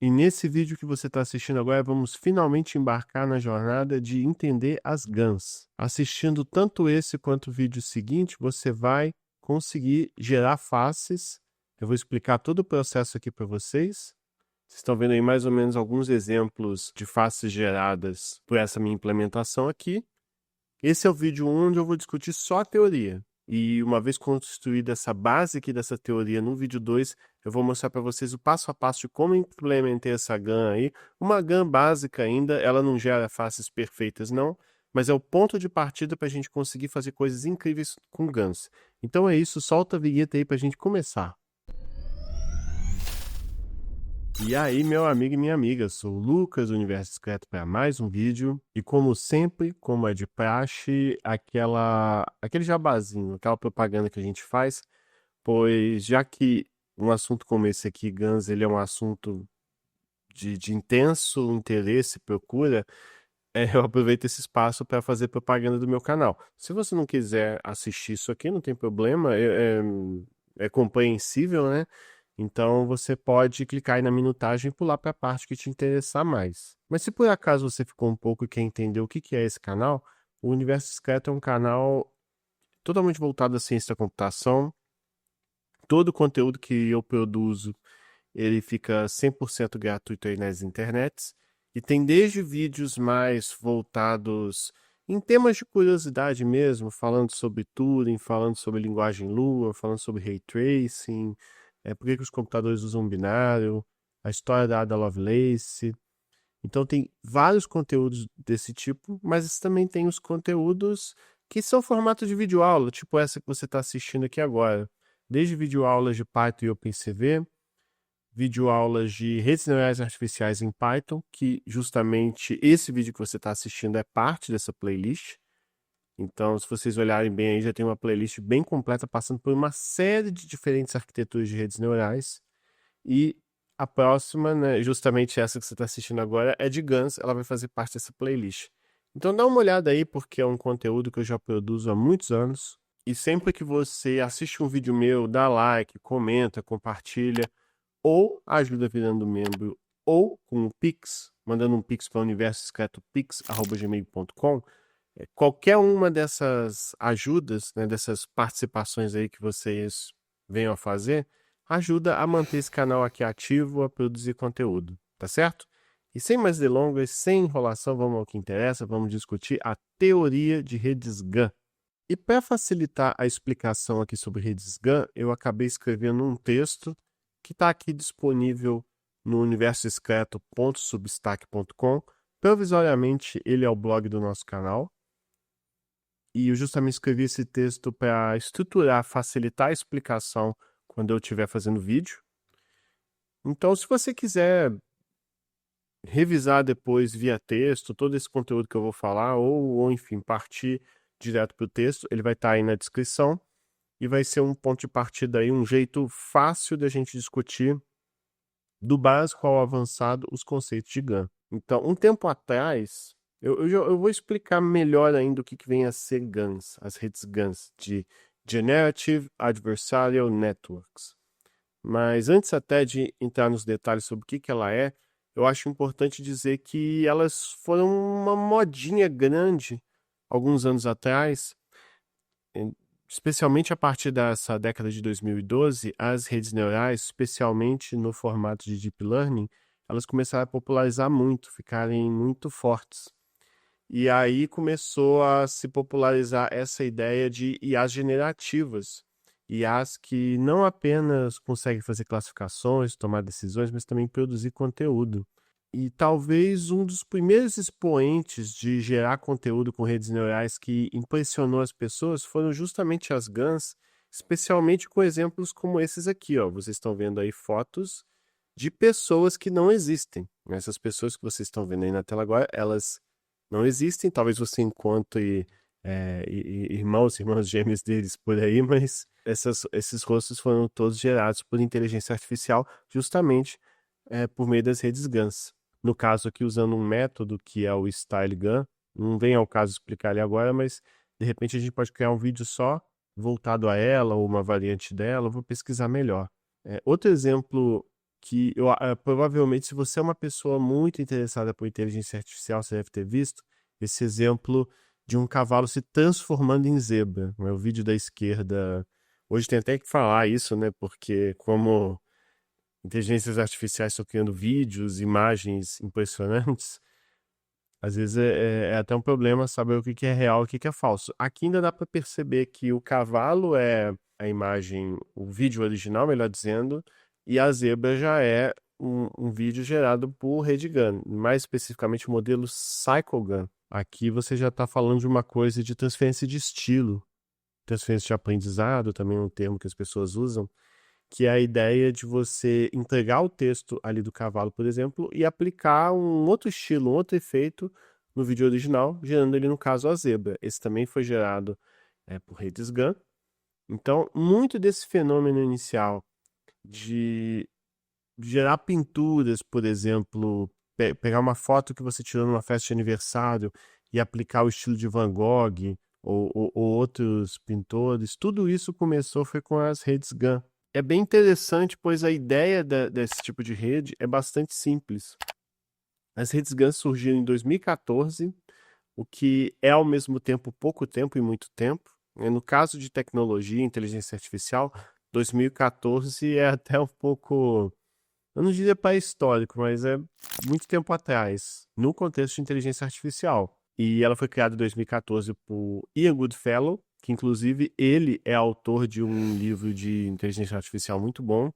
E nesse vídeo que você está assistindo agora, vamos finalmente embarcar na jornada de entender as GANs. Assistindo tanto esse quanto o vídeo seguinte, você vai conseguir gerar faces. Eu vou explicar todo o processo aqui para vocês. Vocês estão vendo aí mais ou menos alguns exemplos de faces geradas por essa minha implementação aqui. Esse é o vídeo onde eu vou discutir só a teoria. E uma vez construída essa base aqui dessa teoria no vídeo 2, eu vou mostrar para vocês o passo a passo de como implementei essa GAN aí. Uma GAN básica ainda, ela não gera faces perfeitas não, mas é o ponto de partida para a gente conseguir fazer coisas incríveis com GANs. Então é isso, solta a vinheta aí para a gente começar. E aí, meu amigo e minha amiga, sou o Lucas, do Universo Discreto, para mais um vídeo. E como sempre, como é de praxe, aquele jabazinho, aquela propaganda que a gente faz, pois já que um assunto como esse aqui, GANs, ele é um assunto de intenso interesse, procura, eu aproveito esse espaço para fazer propaganda do meu canal. Se você não quiser assistir isso aqui, não tem problema, é compreensível, né? Então você pode clicar aí na minutagem e pular para a parte que te interessar mais. Mas se por acaso você ficou um pouco e quer entender o que é esse canal, o Universo Discreto é um canal totalmente voltado à ciência da computação. Todo o conteúdo que eu produzo, ele fica 100% gratuito aí nas internets. E tem desde vídeos mais voltados em temas de curiosidade mesmo, falando sobre Turing, falando sobre linguagem Lua, falando sobre Ray Tracing, por que os computadores usam binário, a história da Ada Lovelace. Então tem vários conteúdos desse tipo, mas também tem os conteúdos que são formato de videoaula, tipo essa que você está assistindo aqui agora. Desde videoaulas de Python e OpenCV, videoaulas de redes neurais artificiais em Python, que justamente esse vídeo que você está assistindo é parte dessa playlist. Então, se vocês olharem bem aí, já tem uma playlist bem completa, passando por uma série de diferentes arquiteturas de redes neurais. E a próxima, né, justamente essa que você está assistindo agora, é de GANs, ela vai fazer parte dessa playlist. Então dá uma olhada aí, porque é um conteúdo que eu já produzo há muitos anos. E sempre que você assiste um vídeo meu, dá like, comenta, compartilha, ou ajuda virando membro, ou com um Pix, mandando um Pix para o universosecretopix@gmail.com. Qualquer uma dessas ajudas, né, dessas participações aí que vocês venham a fazer, ajuda a manter esse canal aqui ativo, a produzir conteúdo, tá certo? E sem mais delongas, sem enrolação, vamos ao que interessa, vamos discutir a teoria de redes GAN. E para facilitar a explicação aqui sobre redes GAN, eu acabei escrevendo um texto que está aqui disponível no universodiscreto.substack.com. Provisoriamente, ele é o blog do nosso canal. E eu justamente escrevi esse texto para estruturar, facilitar a explicação quando eu estiver fazendo vídeo. Então, se você quiser revisar depois via texto todo esse conteúdo que eu vou falar, ou enfim, partir direto para o texto, ele vai estar aí na descrição e vai ser um ponto de partida aí, um jeito fácil da gente discutir do básico ao avançado os conceitos de GAN. Então, um tempo atrás, eu vou explicar melhor ainda o que vem a ser GANs, as redes GANs, de Generative Adversarial Networks. Mas antes até de entrar nos detalhes sobre o que ela é, eu acho importante dizer que elas foram uma modinha grande alguns anos atrás, especialmente a partir dessa década de 2012, as redes neurais, especialmente no formato de Deep Learning, elas começaram a popularizar muito, ficarem muito fortes. E aí começou a se popularizar essa ideia de IAs generativas, IAs que não apenas conseguem fazer classificações, tomar decisões, mas também produzir conteúdo. E talvez um dos primeiros expoentes de gerar conteúdo com redes neurais que impressionou as pessoas foram justamente as GANs, especialmente com exemplos como esses aqui, ó. Vocês estão vendo aí fotos de pessoas que não existem. Essas pessoas que vocês estão vendo aí na tela agora, elas não existem. Talvez você encontre irmãos e irmãs gêmeos deles por aí, mas esses rostos foram todos gerados por inteligência artificial, justamente por meio das redes GANs. No caso aqui, usando um método que é o Style GAN, não vem ao caso explicar ele agora, mas de repente a gente pode criar um vídeo só voltado a ela ou uma variante dela, eu vou pesquisar melhor. Outro exemplo que provavelmente, se você é uma pessoa muito interessada por inteligência artificial, você deve ter visto esse exemplo de um cavalo se transformando em zebra. É o vídeo da esquerda. Hoje tem até que falar isso, né? Porque como inteligências artificiais estão criando vídeos, imagens impressionantes, às vezes é até um problema saber o que que é real e o que que é falso. Aqui ainda dá para perceber que o cavalo é a imagem, o vídeo original, melhor dizendo, e a zebra já é um vídeo gerado por Redigun, mais especificamente o modelo CycleGun. Aqui você já está falando de uma coisa de transferência de estilo, transferência de aprendizado, também é um termo que as pessoas usam, que é a ideia de você entregar o texto ali do cavalo, por exemplo, e aplicar um outro estilo, um outro efeito no vídeo original, gerando ali, no caso, a zebra. Esse também foi gerado por Redesgan. Então, muito desse fenômeno inicial de gerar pinturas, por exemplo, pegar uma foto que você tirou numa festa de aniversário e aplicar o estilo de Van Gogh ou outros pintores, tudo isso foi com as redes GAN. É bem interessante, pois a ideia desse tipo de rede é bastante simples. As redes GAN surgiram em 2014, o que é ao mesmo tempo pouco tempo e muito tempo. No caso de tecnologia e inteligência artificial, 2014 é até um pouco, eu não diria pré-histórico, mas é muito tempo atrás, no contexto de inteligência artificial. E ela foi criada em 2014 por Ian Goodfellow, que inclusive ele é autor de um livro de inteligência artificial muito bom.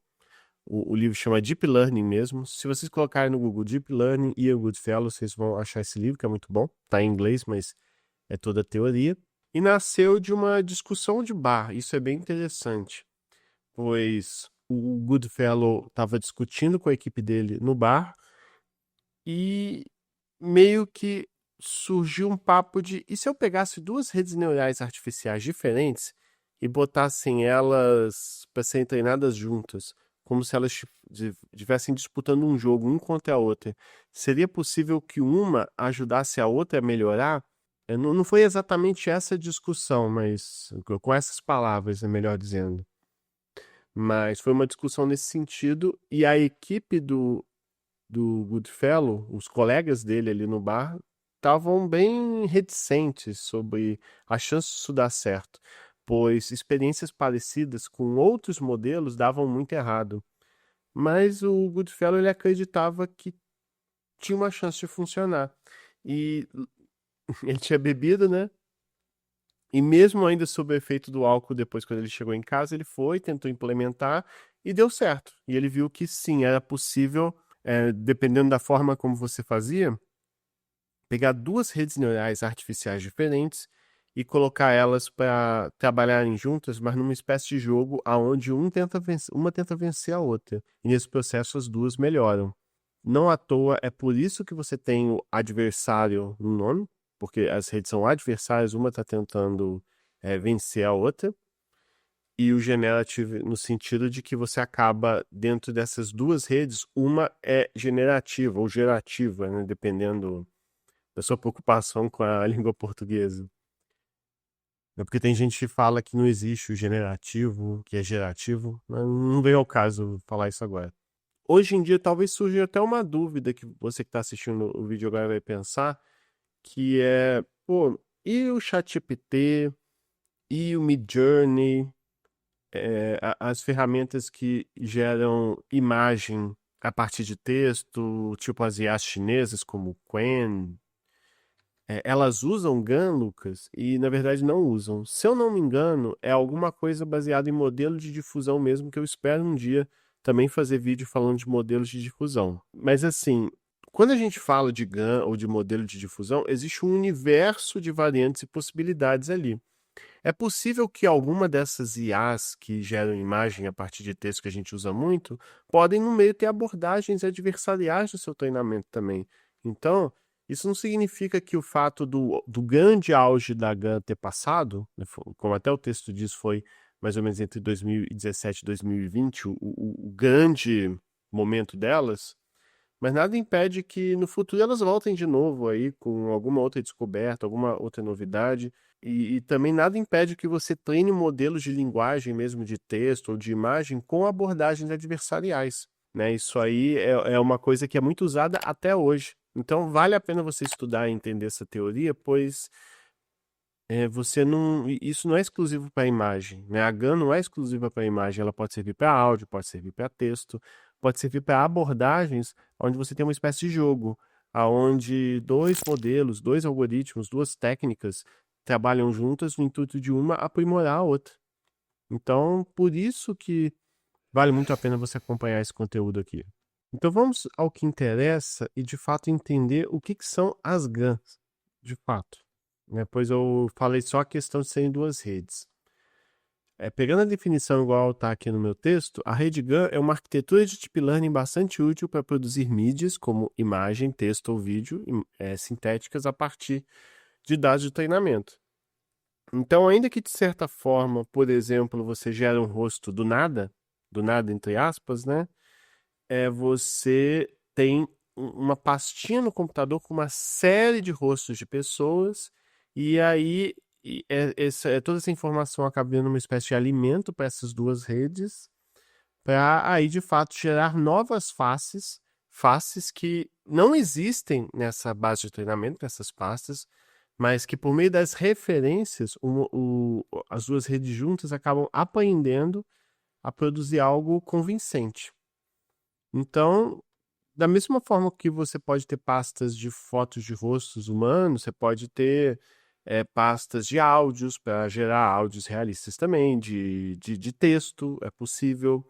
O livro chama Deep Learning mesmo. Se vocês colocarem no Google Deep Learning e Ian Goodfellow, vocês vão achar esse livro, que é muito bom. Está em inglês, mas é toda a teoria. E nasceu de uma discussão de bar. Isso é bem interessante, pois o Goodfellow estava discutindo com a equipe dele no bar e meio que surgiu um papo de: e se eu pegasse duas redes neurais artificiais diferentes e botassem elas para serem treinadas juntas, como se elas estivessem disputando um jogo, um contra a outra? Seria possível que uma ajudasse a outra a melhorar? Não foi exatamente essa discussão, mas com essas palavras, é melhor dizendo. Mas foi uma discussão nesse sentido, e a equipe do Goodfellow, os colegas dele ali no bar, estavam bem reticentes sobre a chance disso dar certo, pois experiências parecidas com outros modelos davam muito errado. Mas o Goodfellow, ele acreditava que tinha uma chance de funcionar. E ele tinha bebido, né? E mesmo ainda sob o efeito do álcool, depois, quando ele chegou em casa, ele foi, tentou implementar e deu certo. E ele viu que sim, era possível, dependendo da forma como você fazia, pegar duas redes neurais artificiais diferentes e colocar elas para trabalharem juntas, mas numa espécie de jogo onde uma tenta vencer a outra. E nesse processo as duas melhoram. Não à toa, é por isso que você tem o adversário no nome, porque as redes são adversárias, uma está tentando vencer a outra, e o generative no sentido de que você acaba, dentro dessas duas redes, uma é generativa ou gerativa, né, dependendo da sua preocupação com a língua portuguesa. É porque tem gente que fala que não existe o generativo, que é gerativo, mas não veio ao caso falar isso agora. Hoje em dia, talvez surja até uma dúvida que você que está assistindo o vídeo agora vai pensar, que é, pô, e o ChatGPT, e o Midjourney, as ferramentas que geram imagem a partir de texto, tipo as IAs chinesas, como o Qwen, elas usam GAN, Lucas? E na verdade não usam. Se eu não me engano, é alguma coisa baseada em modelo de difusão mesmo, que eu espero um dia também fazer vídeo falando de modelos de difusão. Mas assim, quando a gente fala de GAN ou de modelo de difusão, existe um universo de variantes e possibilidades ali. É possível que alguma dessas IAs que geram imagem a partir de texto, que a gente usa muito, podem no meio ter abordagens adversariais do seu treinamento também. Então, isso não significa que o fato do grande auge da GAN ter passado, né, como até o texto diz, foi mais ou menos entre 2017 e 2020, o grande momento delas, mas nada impede que no futuro elas voltem de novo aí com alguma outra descoberta, alguma outra novidade. E também nada impede que você treine modelos de linguagem mesmo, de texto ou de imagem, com abordagens adversariais. né? Isso aí é uma coisa que é muito usada até hoje. Então, vale a pena você estudar e entender essa teoria, pois você não, isso não é exclusivo para imagem, né? A GAN não é exclusiva para imagem, ela pode servir para áudio, pode servir para texto, pode servir para abordagens onde você tem uma espécie de jogo, aonde dois modelos, dois algoritmos, duas técnicas trabalham juntas no intuito de uma aprimorar a outra. Então, por isso que vale muito a pena você acompanhar esse conteúdo aqui. Então, vamos ao que interessa e de fato entender o que são as GANs, de fato, né? Pois eu falei só a questão de serem duas redes. Pegando a definição igual está aqui no meu texto, a rede GAN é uma arquitetura de Deep Learning bastante útil para produzir mídias como imagem, texto ou vídeo sintéticas a partir de dados de treinamento. Então, ainda que de certa forma, por exemplo, você gera um rosto do nada entre aspas, né? Você tem uma pastinha no computador com uma série de rostos de pessoas, e aí toda essa informação acaba dando uma espécie de alimento para essas duas redes, para aí de fato gerar novas faces que não existem nessa base de treinamento, nessas pastas, mas que por meio das referências, as duas redes juntas acabam aprendendo a produzir algo convincente. Então, da mesma forma que você pode ter pastas de fotos de rostos humanos, você pode ter pastas de áudios para gerar áudios realistas também, de texto, é possível.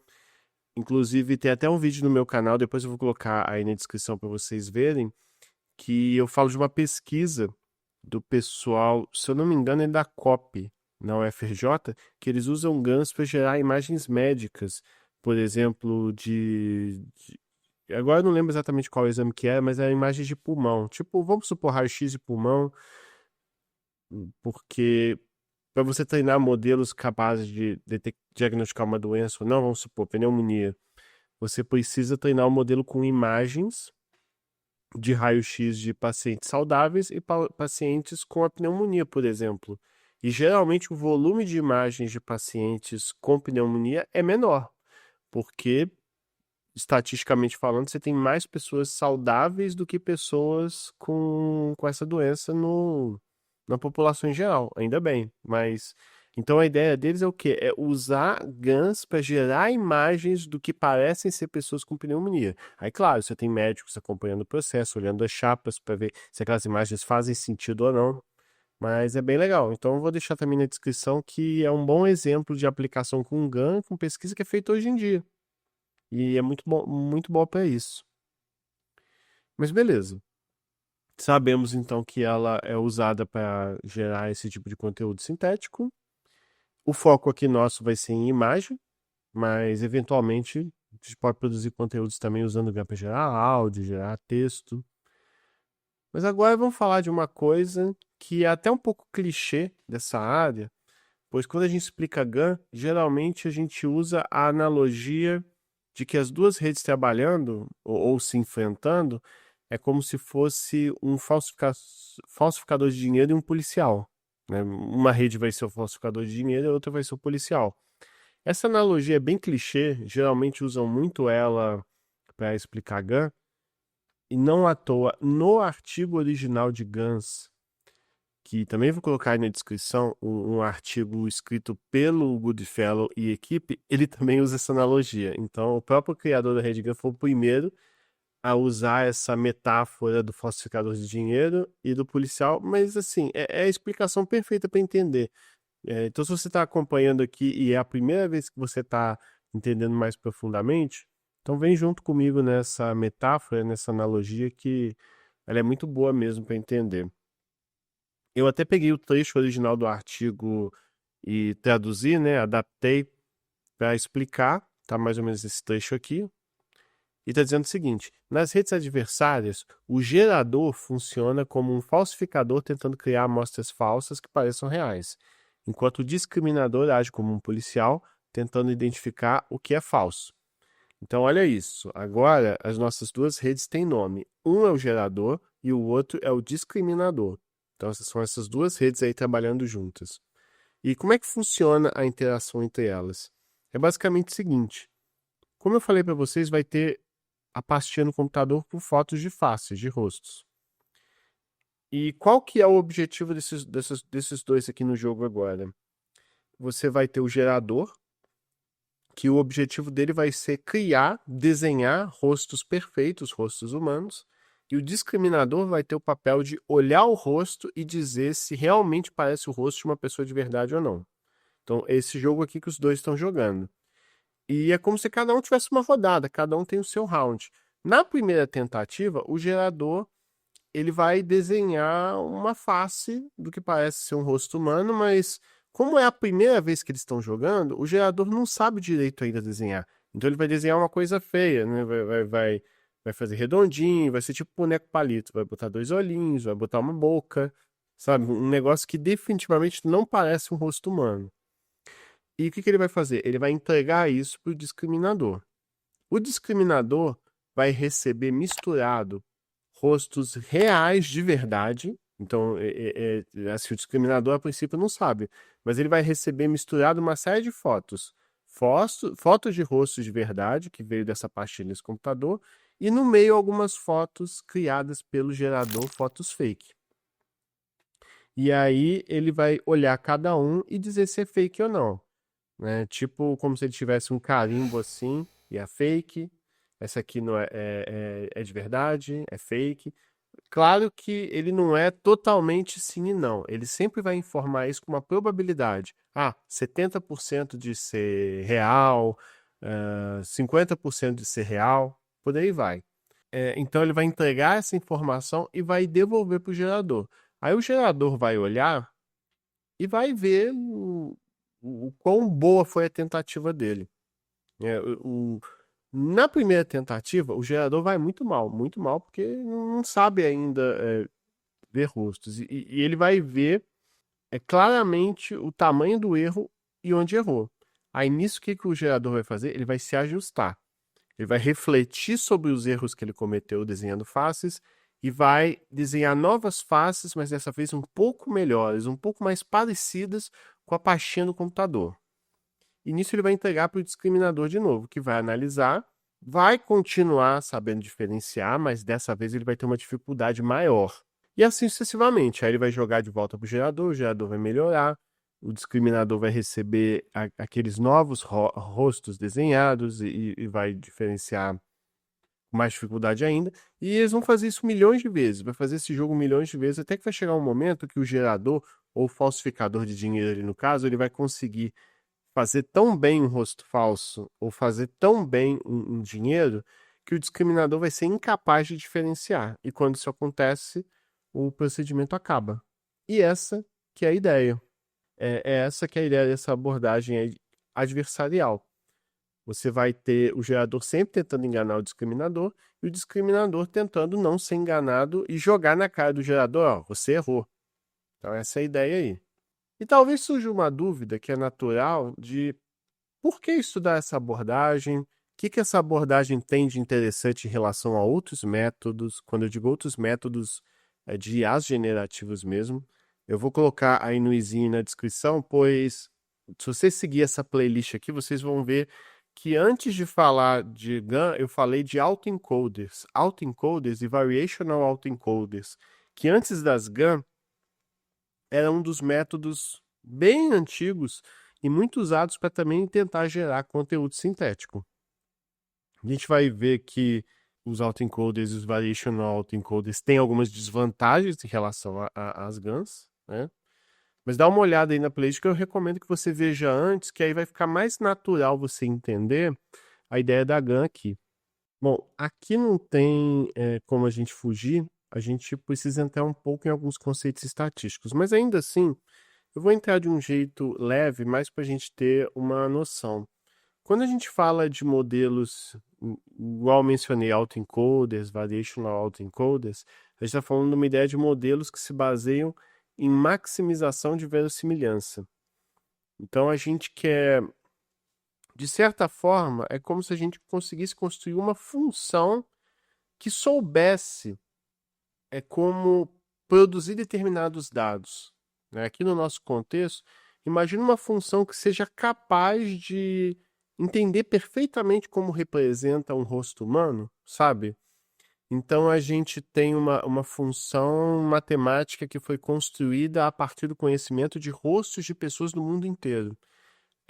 Inclusive, tem até um vídeo no meu canal, depois eu vou colocar aí na descrição para vocês verem, que eu falo de uma pesquisa do pessoal, se eu não me engano, é da COP, na UFRJ, que eles usam GANs para gerar imagens médicas, por exemplo, agora eu não lembro exatamente qual exame que é, mas é imagem de pulmão. Tipo, vamos supor raio-x de pulmão, porque para você treinar modelos capazes de diagnosticar uma doença ou não, vamos supor, pneumonia, você precisa treinar um modelo com imagens de raio-x de pacientes saudáveis e pacientes com a pneumonia, por exemplo. E geralmente o volume de imagens de pacientes com pneumonia é menor, porque estatisticamente falando, você tem mais pessoas saudáveis do que pessoas com essa doença na população em geral, ainda bem. Mas então a ideia deles é o quê? É usar GANs para gerar imagens do que parecem ser pessoas com pneumonia. Aí, claro, você tem médicos acompanhando o processo, olhando as chapas para ver se aquelas imagens fazem sentido ou não. Mas é bem legal. Então eu vou deixar também na descrição que é um bom exemplo de aplicação com GAN, com pesquisa que é feita hoje em dia. E é muito bom para isso. Mas beleza. Sabemos então que ela é usada para gerar esse tipo de conteúdo sintético. O foco aqui nosso vai ser em imagem, mas eventualmente a gente pode produzir conteúdos também usando o GAN para gerar áudio, gerar texto. Mas agora vamos falar de uma coisa que é até um pouco clichê dessa área, pois quando a gente explica GAN, geralmente a gente usa a analogia de que as duas redes trabalhando ou se enfrentando é como se fosse um falsificador de dinheiro e um policial, né? Uma rede vai ser o falsificador de dinheiro e a outra vai ser o policial. Essa analogia é bem clichê, geralmente usam muito ela para explicar GAN, e não à toa, no artigo original de GANs, que também vou colocar aí na descrição, um artigo escrito pelo Goodfellow e equipe, ele também usa essa analogia. Então, o próprio criador da rede GAN foi o primeiro a usar essa metáfora do falsificador de dinheiro e do policial, mas assim, é a explicação perfeita para entender. Então, se você está acompanhando aqui e é a primeira vez que você está entendendo mais profundamente, então vem junto comigo nessa metáfora, nessa analogia que ela é muito boa mesmo para entender. Eu até peguei o trecho original do artigo e traduzi, né? Adaptei para explicar, tá mais ou menos esse trecho aqui. E está dizendo o seguinte: nas redes adversárias, o gerador funciona como um falsificador tentando criar amostras falsas que pareçam reais, enquanto o discriminador age como um policial tentando identificar o que é falso. Então, olha isso. Agora, as nossas duas redes têm nome. Um é o gerador e o outro é o discriminador. Então, são essas duas redes aí trabalhando juntas. E como é que funciona a interação entre elas? É basicamente o seguinte: Como eu falei para vocês, vai ter a pastinha no computador com fotos de faces, de rostos. E qual que é o objetivo desses dois aqui no jogo agora? Você vai ter o gerador, que o objetivo dele vai ser criar, desenhar rostos perfeitos, rostos humanos, e o discriminador vai ter o papel de olhar o rosto e dizer se realmente parece o rosto de uma pessoa de verdade ou não. Então, esse jogo aqui que os dois estão jogando. E é como se cada um tivesse uma rodada, cada um tem o seu round. Na primeira tentativa, o gerador ele vai desenhar uma face do que parece ser um rosto humano, mas como é a primeira vez que eles estão jogando, o gerador não sabe direito ainda desenhar. Então ele vai desenhar uma coisa feia, né? Vai fazer redondinho, vai ser tipo boneco palito, vai botar dois olhinhos, vai botar uma boca, sabe? Um negócio que definitivamente não parece um rosto humano. E o que ele vai fazer? Ele vai entregar isso para o discriminador. O discriminador vai receber misturado rostos reais de verdade. Então, assim, o discriminador a princípio não sabe, mas ele vai receber misturado uma série de fotos. Fotos de rostos de verdade, que veio dessa pastilha desse computador, e no meio algumas fotos criadas pelo gerador, fotos fake. E aí ele vai olhar cada um e dizer se é fake ou não, né? Tipo como se ele tivesse um carimbo assim, e é fake. Essa aqui não é de verdade, é fake. Claro que ele não é totalmente sim e não. Ele sempre vai informar isso com uma probabilidade. 70% de ser real, 50% de ser real, por aí vai. Então ele vai entregar essa informação e vai devolver para o gerador. Aí o gerador vai olhar e vai ver o quão boa foi a tentativa dele. É, na primeira tentativa, o gerador vai muito mal, porque não sabe ainda ver rostos. E ele vai ver claramente o tamanho do erro e onde errou. Aí nisso, o que, que o gerador vai fazer? Ele vai se ajustar. Ele vai refletir sobre os erros que ele cometeu desenhando faces e vai desenhar novas faces, mas dessa vez um pouco melhores, um pouco mais parecidas com a pastinha do computador. E nisso ele vai entregar para o discriminador de novo, que vai analisar, vai continuar sabendo diferenciar, mas dessa vez ele vai ter uma dificuldade maior. E assim sucessivamente. Aí ele vai jogar de volta para o gerador vai melhorar, o discriminador vai receber aqueles novos rostos desenhados e vai diferenciar com mais dificuldade ainda. E eles vão fazer isso milhões de vezes, vai fazer esse jogo milhões de vezes, até que vai chegar um momento que o gerador, ou falsificador de dinheiro ali no caso, ele vai conseguir fazer tão bem um rosto falso ou fazer tão bem um dinheiro que o discriminador vai ser incapaz de diferenciar. E quando isso acontece, o procedimento acaba. E essa que é a ideia. É essa que é a ideia dessa abordagem aí adversarial. Você vai ter o gerador sempre tentando enganar o discriminador e o discriminador tentando não ser enganado e jogar na cara do gerador, ó, você errou. Então essa é a ideia aí. E talvez surja uma dúvida que é natural de por que estudar essa abordagem? O que essa abordagem tem de interessante em relação a outros métodos? Quando eu digo outros métodos, é de IAs generativos mesmo. Eu vou colocar aí no izinho na descrição, pois se você seguir essa playlist aqui, vocês vão ver que antes de falar de GAN, eu falei de autoencoders e variational autoencoders, que antes das GAN era um dos métodos bem antigos e muito usados para também tentar gerar conteúdo sintético. A gente vai ver que os autoencoders e os variational autoencoders têm algumas desvantagens em relação às GANs, né? Mas dá uma olhada aí na playlist que eu recomendo que você veja antes, que aí vai ficar mais natural você entender a ideia da GAN aqui. Bom, aqui não tem como a gente fugir, a gente precisa entrar um pouco em alguns conceitos estatísticos, mas ainda assim, eu vou entrar de um jeito leve, mais para a gente ter uma noção. Quando a gente fala de modelos, igual eu mencionei, autoencoders, variational autoencoders, a gente está falando de uma ideia de modelos que se baseiam em maximização de verossimilhança. Então a gente quer, de certa forma, é como se a gente conseguisse construir uma função que soubesse como produzir determinados dados, né? Aqui no nosso contexto, imagine uma função que seja capaz de entender perfeitamente como representa um rosto humano, sabe? Então a gente tem uma função matemática que foi construída a partir do conhecimento de rostos de pessoas do mundo inteiro.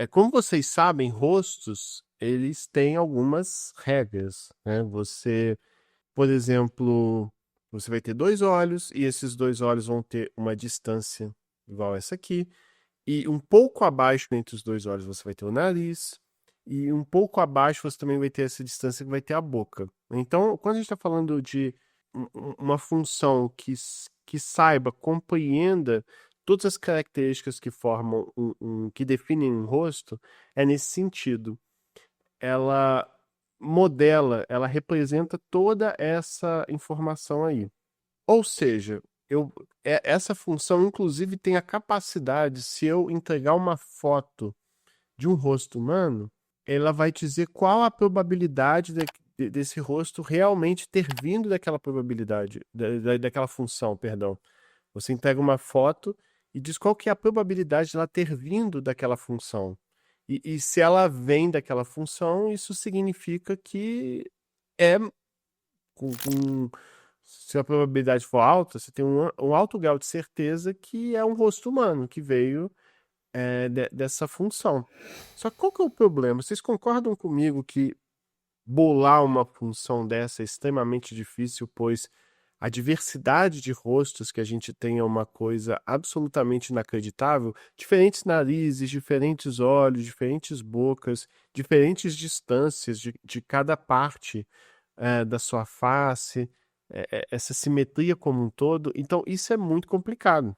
Como vocês sabem, rostos, eles têm algumas regras, né? Por exemplo, você vai ter dois olhos e esses dois olhos vão ter uma distância igual essa aqui. E um pouco abaixo entre os dois olhos você vai ter o nariz. E um pouco abaixo você também vai ter essa distância que vai ter a boca. Então, quando a gente está falando de uma função que saiba, compreenda todas as características que formam que definem um rosto, é nesse sentido. Ela modela, ela representa toda essa informação aí. Ou seja, essa função, inclusive, tem a capacidade, se eu entregar uma foto de um rosto humano, ela vai dizer qual a probabilidade desse rosto realmente ter vindo daquela probabilidade, daquela função, perdão. Você entrega uma foto e diz qual que é a probabilidade de ela ter vindo daquela função. E se ela vem daquela função, isso significa que é se a probabilidade for alta, você tem um alto grau de certeza que é um rosto humano que veio dessa função. Só que qual que é o problema? Vocês concordam comigo que bolar uma função dessa é extremamente difícil, pois a diversidade de rostos que a gente tem é uma coisa absolutamente inacreditável? Diferentes narizes, diferentes olhos, diferentes bocas, diferentes distâncias de cada parte da sua face, essa simetria como um todo. Então, isso é muito complicado.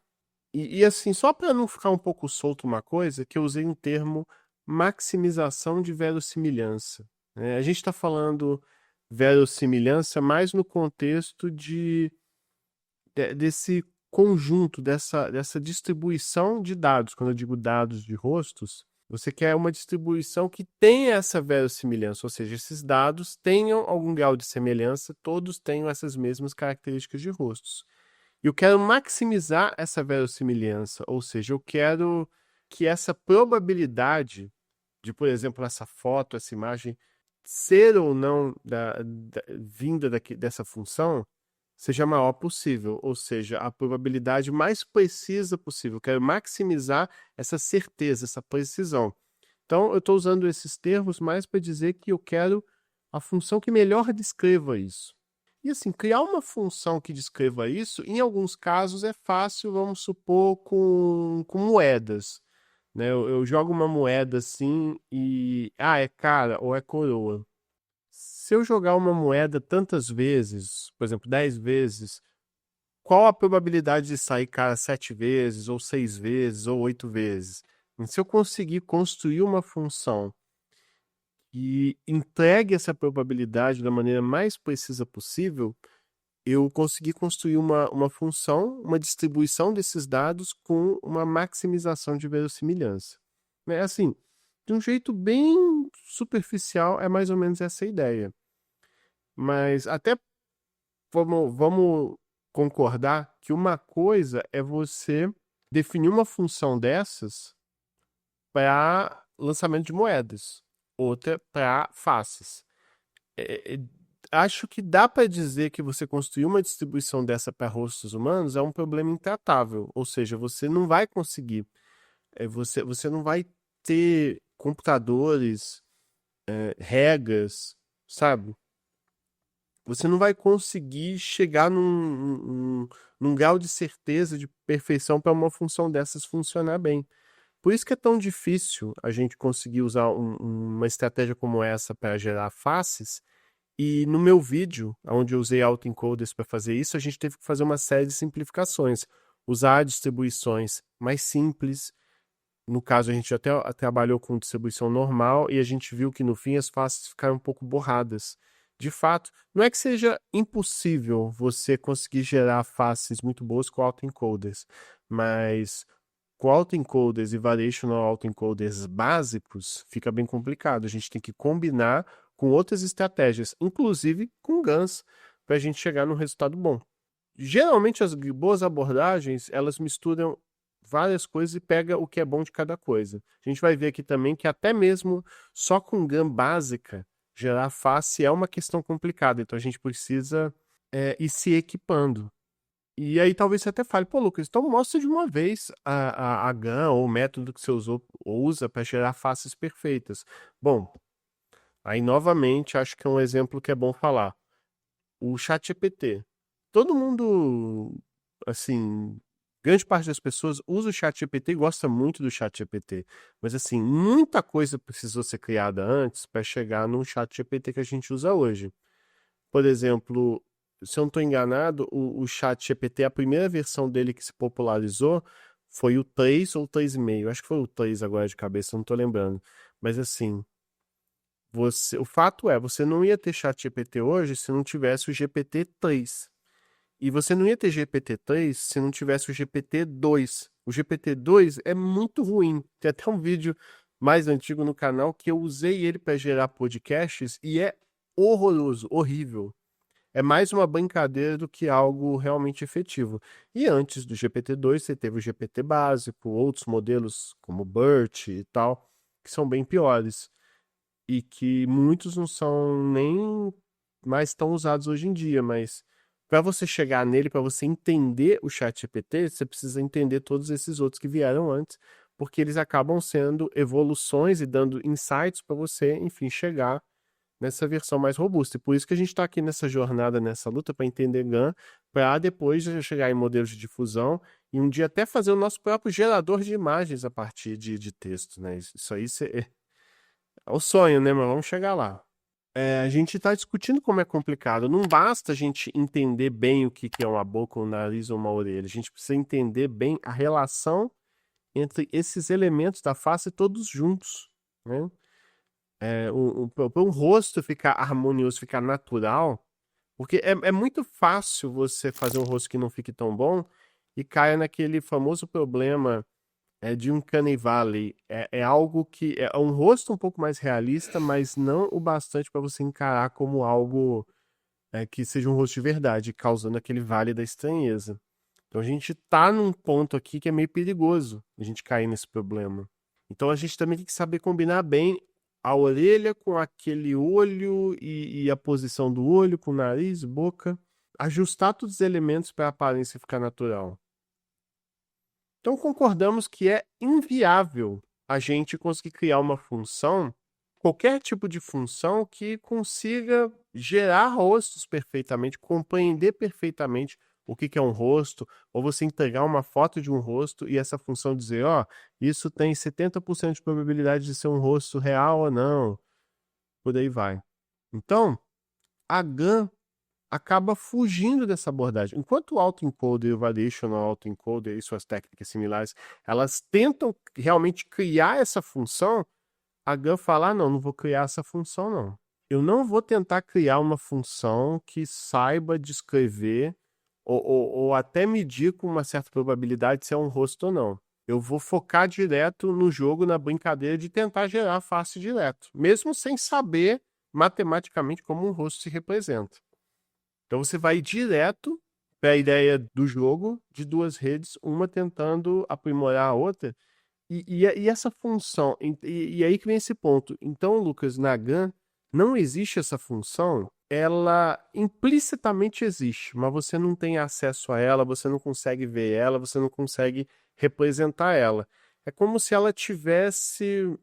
E assim, só para não ficar um pouco solto uma coisa, que eu usei um termo maximização de verossimilhança, né? A gente está falando verossimilhança mais no contexto desse conjunto, dessa distribuição de dados. Quando eu digo dados de rostos, você quer uma distribuição que tenha essa verossimilhança, ou seja, esses dados tenham algum grau de semelhança, todos tenham essas mesmas características de rostos. E eu quero maximizar essa verossimilhança, ou seja, eu quero que essa probabilidade de, por exemplo, essa foto, essa imagem, ser ou não vinda dessa função, seja a maior possível, ou seja, a probabilidade mais precisa possível. Eu quero maximizar essa certeza, essa precisão. Então, eu estou usando esses termos mais para dizer que eu quero a função que melhor descreva isso. E assim, criar uma função que descreva isso, em alguns casos é fácil, vamos supor, com moedas. Né? Eu jogo uma moeda assim e. Ah, é cara ou é coroa. Se eu jogar uma moeda tantas vezes, por exemplo, 10 vezes, qual a probabilidade de sair cara 7 vezes, ou 6 vezes, ou 8 vezes? E se eu conseguir construir uma função que entregue essa probabilidade da maneira mais precisa possível, eu consegui construir uma função, uma distribuição desses dados com uma maximização de verossimilhança. É assim, de um jeito bem superficial, é mais ou menos essa a ideia. Mas até vamos concordar que uma coisa é você definir uma função dessas para lançamento de moedas, outra para faces. É, acho que dá para dizer que você construir uma distribuição dessa para rostos humanos é um problema intratável, ou seja, você não vai conseguir, você não vai ter computadores, regras, sabe? Você não vai conseguir chegar num grau de certeza, de perfeição para uma função dessas funcionar bem. Por isso que é tão difícil a gente conseguir usar uma estratégia como essa para gerar faces. E no meu vídeo, onde eu usei autoencoders para fazer isso, a gente teve que fazer uma série de simplificações. Usar distribuições mais simples. No caso, a gente até trabalhou com distribuição normal e a gente viu que no fim as faces ficaram um pouco borradas. De fato, não é que seja impossível você conseguir gerar faces muito boas com autoencoders, mas com autoencoders e variational autoencoders básicos, fica bem complicado. A gente tem que combinar com outras estratégias, inclusive com GANs, para a gente chegar num resultado bom. Geralmente as boas abordagens, elas misturam várias coisas e pega o que é bom de cada coisa. A gente vai ver aqui também que até mesmo só com GAN básica, gerar face é uma questão complicada, então a gente precisa ir se equipando. E aí talvez você até fale, pô, Lucas, então mostra de uma vez a GAN ou o método que você usa para gerar faces perfeitas. Bom, aí novamente acho que é um exemplo que é bom falar. O ChatGPT. Todo mundo, assim, grande parte das pessoas usa o ChatGPT e gosta muito do ChatGPT. Mas, assim, muita coisa precisou ser criada antes para chegar no ChatGPT que a gente usa hoje. Por exemplo, se eu não estou enganado, o ChatGPT, a primeira versão dele que se popularizou foi o 3 ou o 3,5. Acho que foi o 3 agora de cabeça, não estou lembrando. Mas, assim, o fato é, você não ia ter ChatGPT hoje se não tivesse o GPT-3. E você não ia ter GPT-3 se não tivesse o GPT-2. O GPT-2 é muito ruim. Tem até um vídeo mais antigo no canal que eu usei ele para gerar podcasts e é horroroso, horrível. É mais uma brincadeira do que algo realmente efetivo. E antes do GPT-2, você teve o GPT básico, outros modelos como o BERT e tal, que são bem piores e que muitos não são nem mais tão usados hoje em dia, mas para você chegar nele, para você entender o ChatGPT, você precisa entender todos esses outros que vieram antes, porque eles acabam sendo evoluções e dando insights para você, enfim, chegar nessa versão mais robusta. E por isso que a gente está aqui nessa jornada, nessa luta para entender GAN, para depois chegar em modelos de difusão e um dia até fazer o nosso próprio gerador de imagens a partir de texto, né? Isso aí é o sonho, né? Mas vamos chegar lá. A gente está discutindo como é complicado. Não basta a gente entender bem o que é uma boca, um nariz ou uma orelha. A gente precisa entender bem a relação entre esses elementos da face todos juntos, né? Para um rosto ficar harmonioso, ficar natural, porque é muito fácil você fazer um rosto que não fique tão bom e caia naquele famoso problema de um Uncanny Valley. É algo que é um rosto um pouco mais realista, mas não o bastante para você encarar como algo que seja um rosto de verdade, causando aquele vale da estranheza. Então a gente tá num ponto aqui que é meio perigoso a gente cair nesse problema. Então a gente também tem que saber combinar bem a orelha com aquele olho e a posição do olho com o nariz, boca. Ajustar todos os elementos para a aparência ficar natural. Então concordamos que é inviável a gente conseguir criar uma função, qualquer tipo de função que consiga gerar rostos perfeitamente, compreender perfeitamente o que é um rosto, ou você entregar uma foto de um rosto e essa função dizer, ó, isso tem 70% de probabilidade de ser um rosto real ou não, por aí vai. Então, a GAN acaba fugindo dessa abordagem. Enquanto o autoencoder e o variational autoencoder e suas técnicas similares, elas tentam realmente criar essa função, a GAN fala, não, não vou criar essa função, não. Eu não vou tentar criar uma função que saiba descrever ou até medir com uma certa probabilidade se é um rosto ou não. Eu vou focar direto no jogo, na brincadeira de tentar gerar face direto, mesmo sem saber matematicamente como um rosto se representa. Então você vai direto para a ideia do jogo de duas redes, uma tentando aprimorar a outra, e essa função, e aí que vem esse ponto. Então, Lucas, na GAN, não existe essa função, ela implicitamente existe, mas você não tem acesso a ela, você não consegue ver ela, você não consegue representar ela. É como se ela tivesse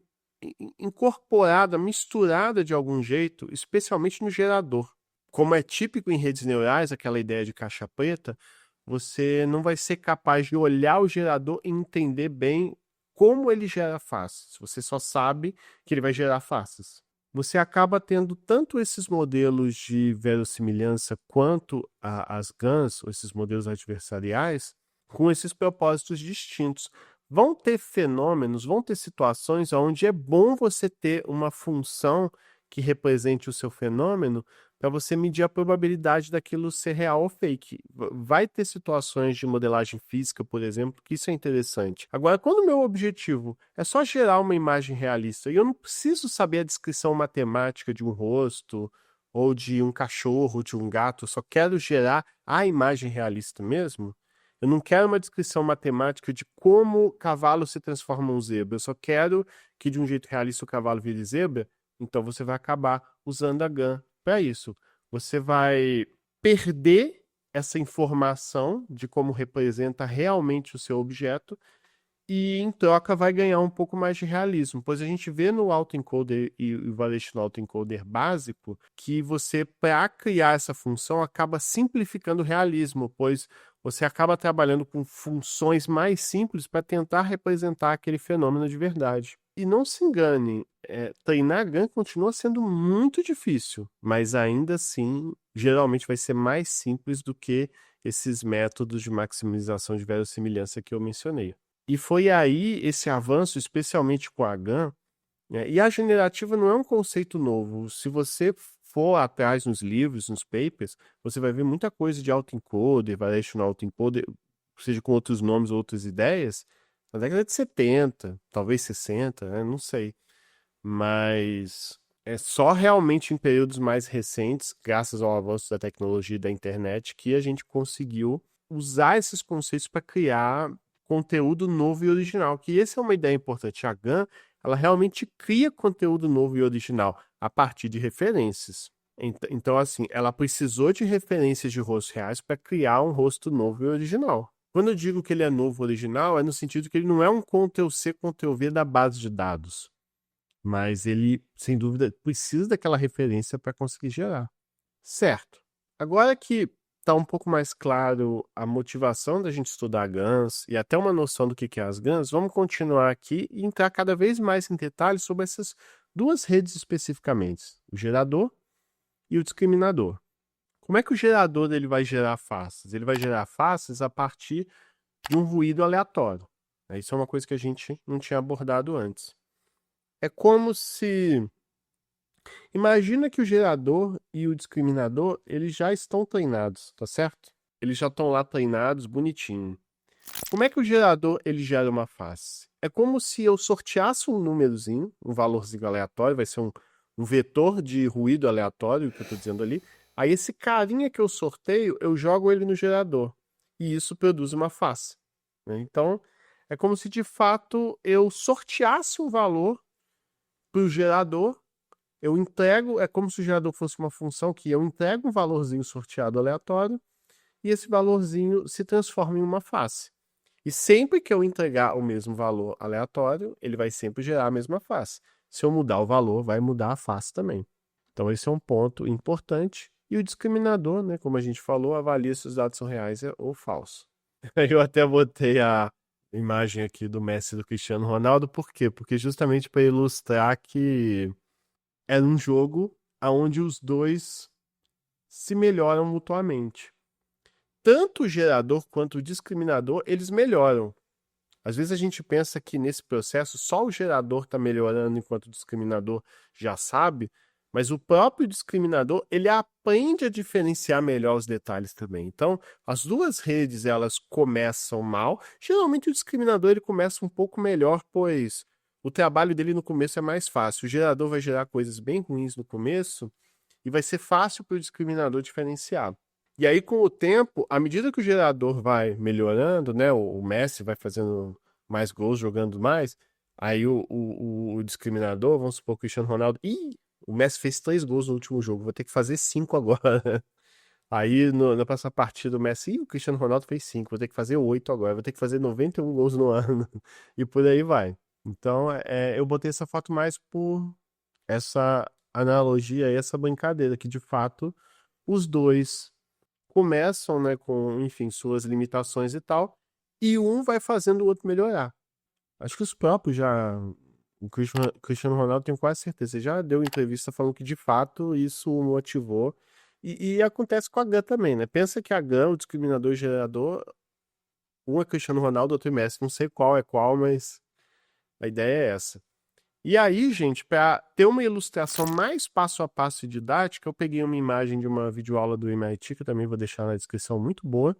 incorporada, misturada de algum jeito, especialmente no gerador. Como é típico em redes neurais, aquela ideia de caixa preta, você não vai ser capaz de olhar o gerador e entender bem como ele gera faces. Você só sabe que ele vai gerar faces. Você acaba tendo tanto esses modelos de verossimilhança quanto as GANs, ou esses modelos adversariais, com esses propósitos distintos. Vão ter fenômenos, vão ter situações onde é bom você ter uma função que represente o seu fenômeno para você medir a probabilidade daquilo ser real ou fake. Vai ter situações de modelagem física, por exemplo, que isso é interessante. Agora, quando o meu objetivo é só gerar uma imagem realista e eu não preciso saber a descrição matemática de um rosto ou de um cachorro, de um gato, eu só quero gerar a imagem realista mesmo, Eu não quero uma descrição matemática de como cavalo se transforma em um zebra. Eu só quero que de um jeito realista o cavalo vire zebra. Então você vai acabar usando a GAN para isso. Você vai perder essa informação de como representa realmente o seu objeto e em troca vai ganhar um pouco mais de realismo, pois a gente vê no autoencoder e o valete no autoencoder básico que você, para criar essa função, acaba simplificando o realismo, pois você acaba trabalhando com funções mais simples para tentar representar aquele fenômeno de verdade. E não se engane, treinar GAN continua sendo muito difícil, mas ainda assim, geralmente vai ser mais simples do que esses métodos de maximização de verossimilhança que eu mencionei. E foi aí esse avanço, especialmente com a GAN, né? E a generativa não é um conceito novo. Se você for atrás nos livros, nos papers, você vai ver muita coisa de autoencoder, variational autoencoder, seja com outros nomes, outras ideias, na década de 70, talvez 60, né? Não sei. Mas é só realmente em períodos mais recentes, graças ao avanço da tecnologia e da internet, que a gente conseguiu usar esses conceitos para criar conteúdo novo e original, que essa é uma ideia importante. A GAN, ela realmente cria conteúdo novo e original a partir de referências. Então, assim, ela precisou de referências de rostos reais para criar um rosto novo e original. Quando eu digo que ele é novo e original, é no sentido que ele não é um Ctrl+C, Ctrl+V da base de dados. Mas ele, sem dúvida, precisa daquela referência para conseguir gerar. Certo. Agora que está um pouco mais claro a motivação da gente estudar GANs e até uma noção do que é as GANs, vamos continuar aqui e entrar cada vez mais em detalhes sobre essas duas redes especificamente, o gerador e o discriminador. Como é que o gerador ele vai gerar faces? Ele vai gerar faces a partir de um ruído aleatório. Isso é uma coisa que a gente não tinha abordado antes. É como se... Imagina que o gerador e o discriminador, eles já estão treinados, tá certo? Eles já estão lá treinados, bonitinho. Como é que o gerador, ele gera uma face? É como se eu sorteasse um númerozinho, um valorzinho aleatório, vai ser um vetor de ruído aleatório, que eu estou dizendo ali. Aí esse carinha que eu sorteio, eu jogo ele no gerador. E isso produz uma face, né? Então, é como se de fato eu sorteasse um valor para o gerador. Eu entrego, é como se o gerador fosse uma função que eu entrego um valorzinho sorteado aleatório e esse valorzinho se transforma em uma face. E sempre que eu entregar o mesmo valor aleatório, ele vai sempre gerar a mesma face. Se eu mudar o valor, vai mudar a face também. Então esse é um ponto importante. E o discriminador, né, como a gente falou, avalia se os dados são reais ou falsos. Eu até botei a imagem aqui do Messi e do Cristiano Ronaldo, por quê? Porque justamente para ilustrar que era um jogo onde os dois se melhoram mutuamente. Tanto o gerador quanto o discriminador, eles melhoram. Às vezes a gente pensa que nesse processo só o gerador está melhorando enquanto o discriminador já sabe, mas o próprio discriminador ele aprende a diferenciar melhor os detalhes também. Então, as duas redes elas começam mal. Geralmente o discriminador ele começa um pouco melhor, pois o trabalho dele no começo é mais fácil. O gerador vai gerar coisas bem ruins no começo e vai ser fácil para o discriminador diferenciar. E aí, com o tempo, à medida que o gerador vai melhorando, né, o Messi vai fazendo mais gols, jogando mais, aí o discriminador, vamos supor que o Cristiano Ronaldo, o Messi fez 3 gols no último jogo, vou ter que fazer 5 agora. Aí, na próxima partida, o Messi, o Cristiano Ronaldo fez 5, vou ter que fazer 8 agora, vou ter que fazer 91 gols no ano, e por aí vai. Então, eu botei essa foto mais por essa analogia, essa brincadeira, que de fato os dois começam, né, com, enfim, suas limitações e tal, e um vai fazendo o outro melhorar. Acho que os próprios já. O Cristiano Ronaldo, tenho quase certeza, já deu entrevista falando que de fato isso o motivou. E acontece com a GAN também, né? Pensa que a GAN, o discriminador e o gerador, um é Cristiano Ronaldo, outro é Messi. Não sei qual é qual, mas a ideia é essa. E aí, gente, para ter uma ilustração mais passo a passo e didática, eu peguei uma imagem de uma videoaula do MIT, que eu também vou deixar na descrição, muito boa,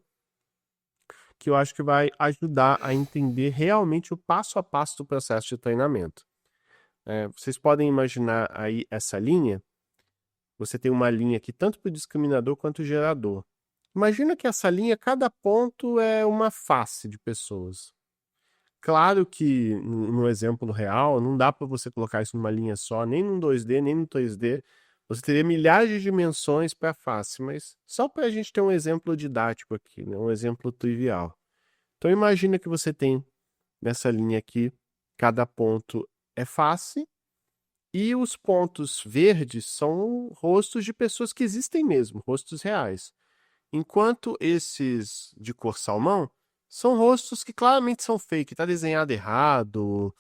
que eu acho que vai ajudar a entender realmente o passo a passo do processo de treinamento. Vocês podem imaginar aí essa linha. Você tem uma linha aqui tanto para o discriminador quanto o gerador. Imagina que essa linha, cada ponto é uma face de pessoas. Claro que no exemplo real, não dá para você colocar isso numa linha só, nem no 2D, nem no 3D. Você teria milhares de dimensões para a face, mas só para a gente ter um exemplo didático aqui, né? Um exemplo trivial. Então imagina que você tem nessa linha aqui, cada ponto é face, e os pontos verdes são rostos de pessoas que existem mesmo, rostos reais. Enquanto esses de cor salmão são rostos que claramente são fake, tá desenhado errado,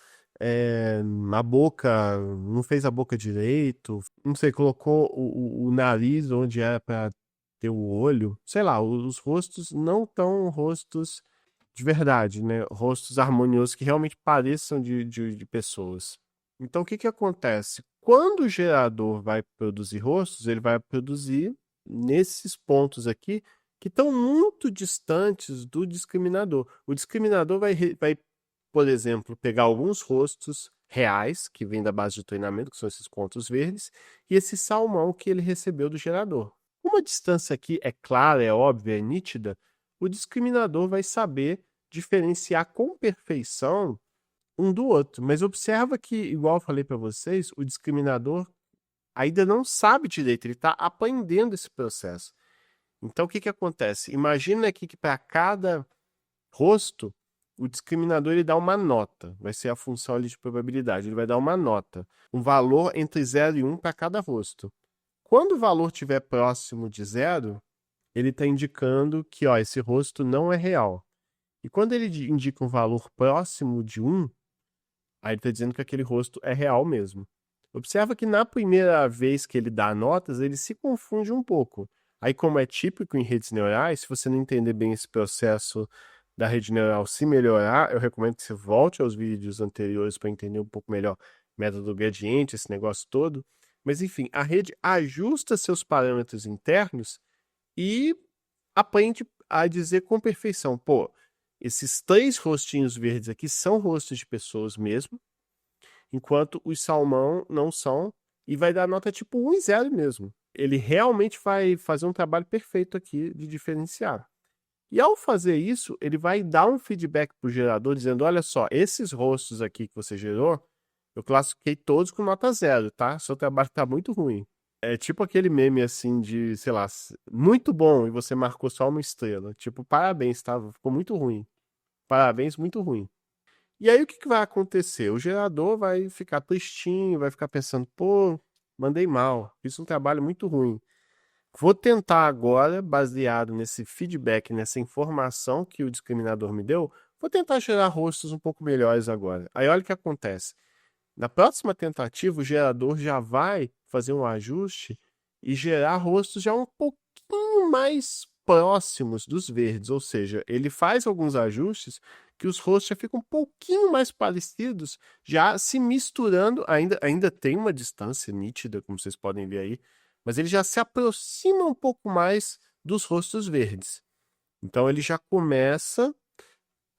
a boca, não fez a boca direito, não sei, colocou o nariz onde era para ter o olho, sei lá, os rostos não tão rostos de verdade, né? Rostos harmoniosos que realmente pareçam de pessoas. Então, o que que acontece? Quando o gerador vai produzir rostos, ele vai produzir nesses pontos aqui que estão muito distantes do discriminador. O discriminador vai, por exemplo, pegar alguns rostos reais, que vêm da base de treinamento, que são esses pontos verdes, e esse salmão que ele recebeu do gerador. Uma distância aqui é clara, é óbvia, é nítida, o discriminador vai saber diferenciar com perfeição um do outro. Mas observa que, igual eu falei para vocês, o discriminador ainda não sabe direito, ele está aprendendo esse processo. Então, o que que acontece? Imagina aqui que para cada rosto, o discriminador ele dá uma nota. Vai ser a função ali de probabilidade. Ele vai dar uma nota. Um valor entre 0 e 1 para cada rosto. Quando o valor estiver próximo de 0, ele está indicando que ó, esse rosto não é real. E quando ele indica um valor próximo de 1, aí ele está dizendo que aquele rosto é real mesmo. Observa que na primeira vez que ele dá notas, ele se confunde um pouco. Aí, como é típico em redes neurais, se você não entender bem esse processo da rede neural se melhorar, eu recomendo que você volte aos vídeos anteriores para entender um pouco melhor método gradiente, esse negócio todo. Mas, enfim, a rede ajusta seus parâmetros internos e aprende a dizer com perfeição, pô, esses 3 rostinhos verdes aqui são rostos de pessoas mesmo, enquanto os salmão não são, e vai dar nota tipo 1 e 0 mesmo. Ele realmente vai fazer um trabalho perfeito aqui de diferenciar. E ao fazer isso, ele vai dar um feedback para o gerador dizendo, olha só, esses rostos aqui que você gerou, eu classifiquei todos com nota 0, tá? Seu trabalho está muito ruim. É tipo aquele meme assim de, sei lá, muito bom e você marcou só uma estrela. Tipo, parabéns, tá? Ficou muito ruim. Parabéns, muito ruim. E aí o que que vai acontecer? O gerador vai ficar tristinho, vai ficar pensando, pô, mandei mal, fiz um trabalho muito ruim. Vou tentar agora, baseado nesse feedback, nessa informação que o discriminador me deu, vou tentar gerar rostos um pouco melhores agora. Aí olha o que acontece. Na próxima tentativa, o gerador já vai fazer um ajuste e gerar rostos já um pouquinho mais próximos dos verdes, ou seja, ele faz alguns ajustes que os rostos já ficam um pouquinho mais parecidos, já se misturando, ainda tem uma distância nítida, como vocês podem ver aí, mas ele já se aproxima um pouco mais dos rostos verdes. Então ele já começa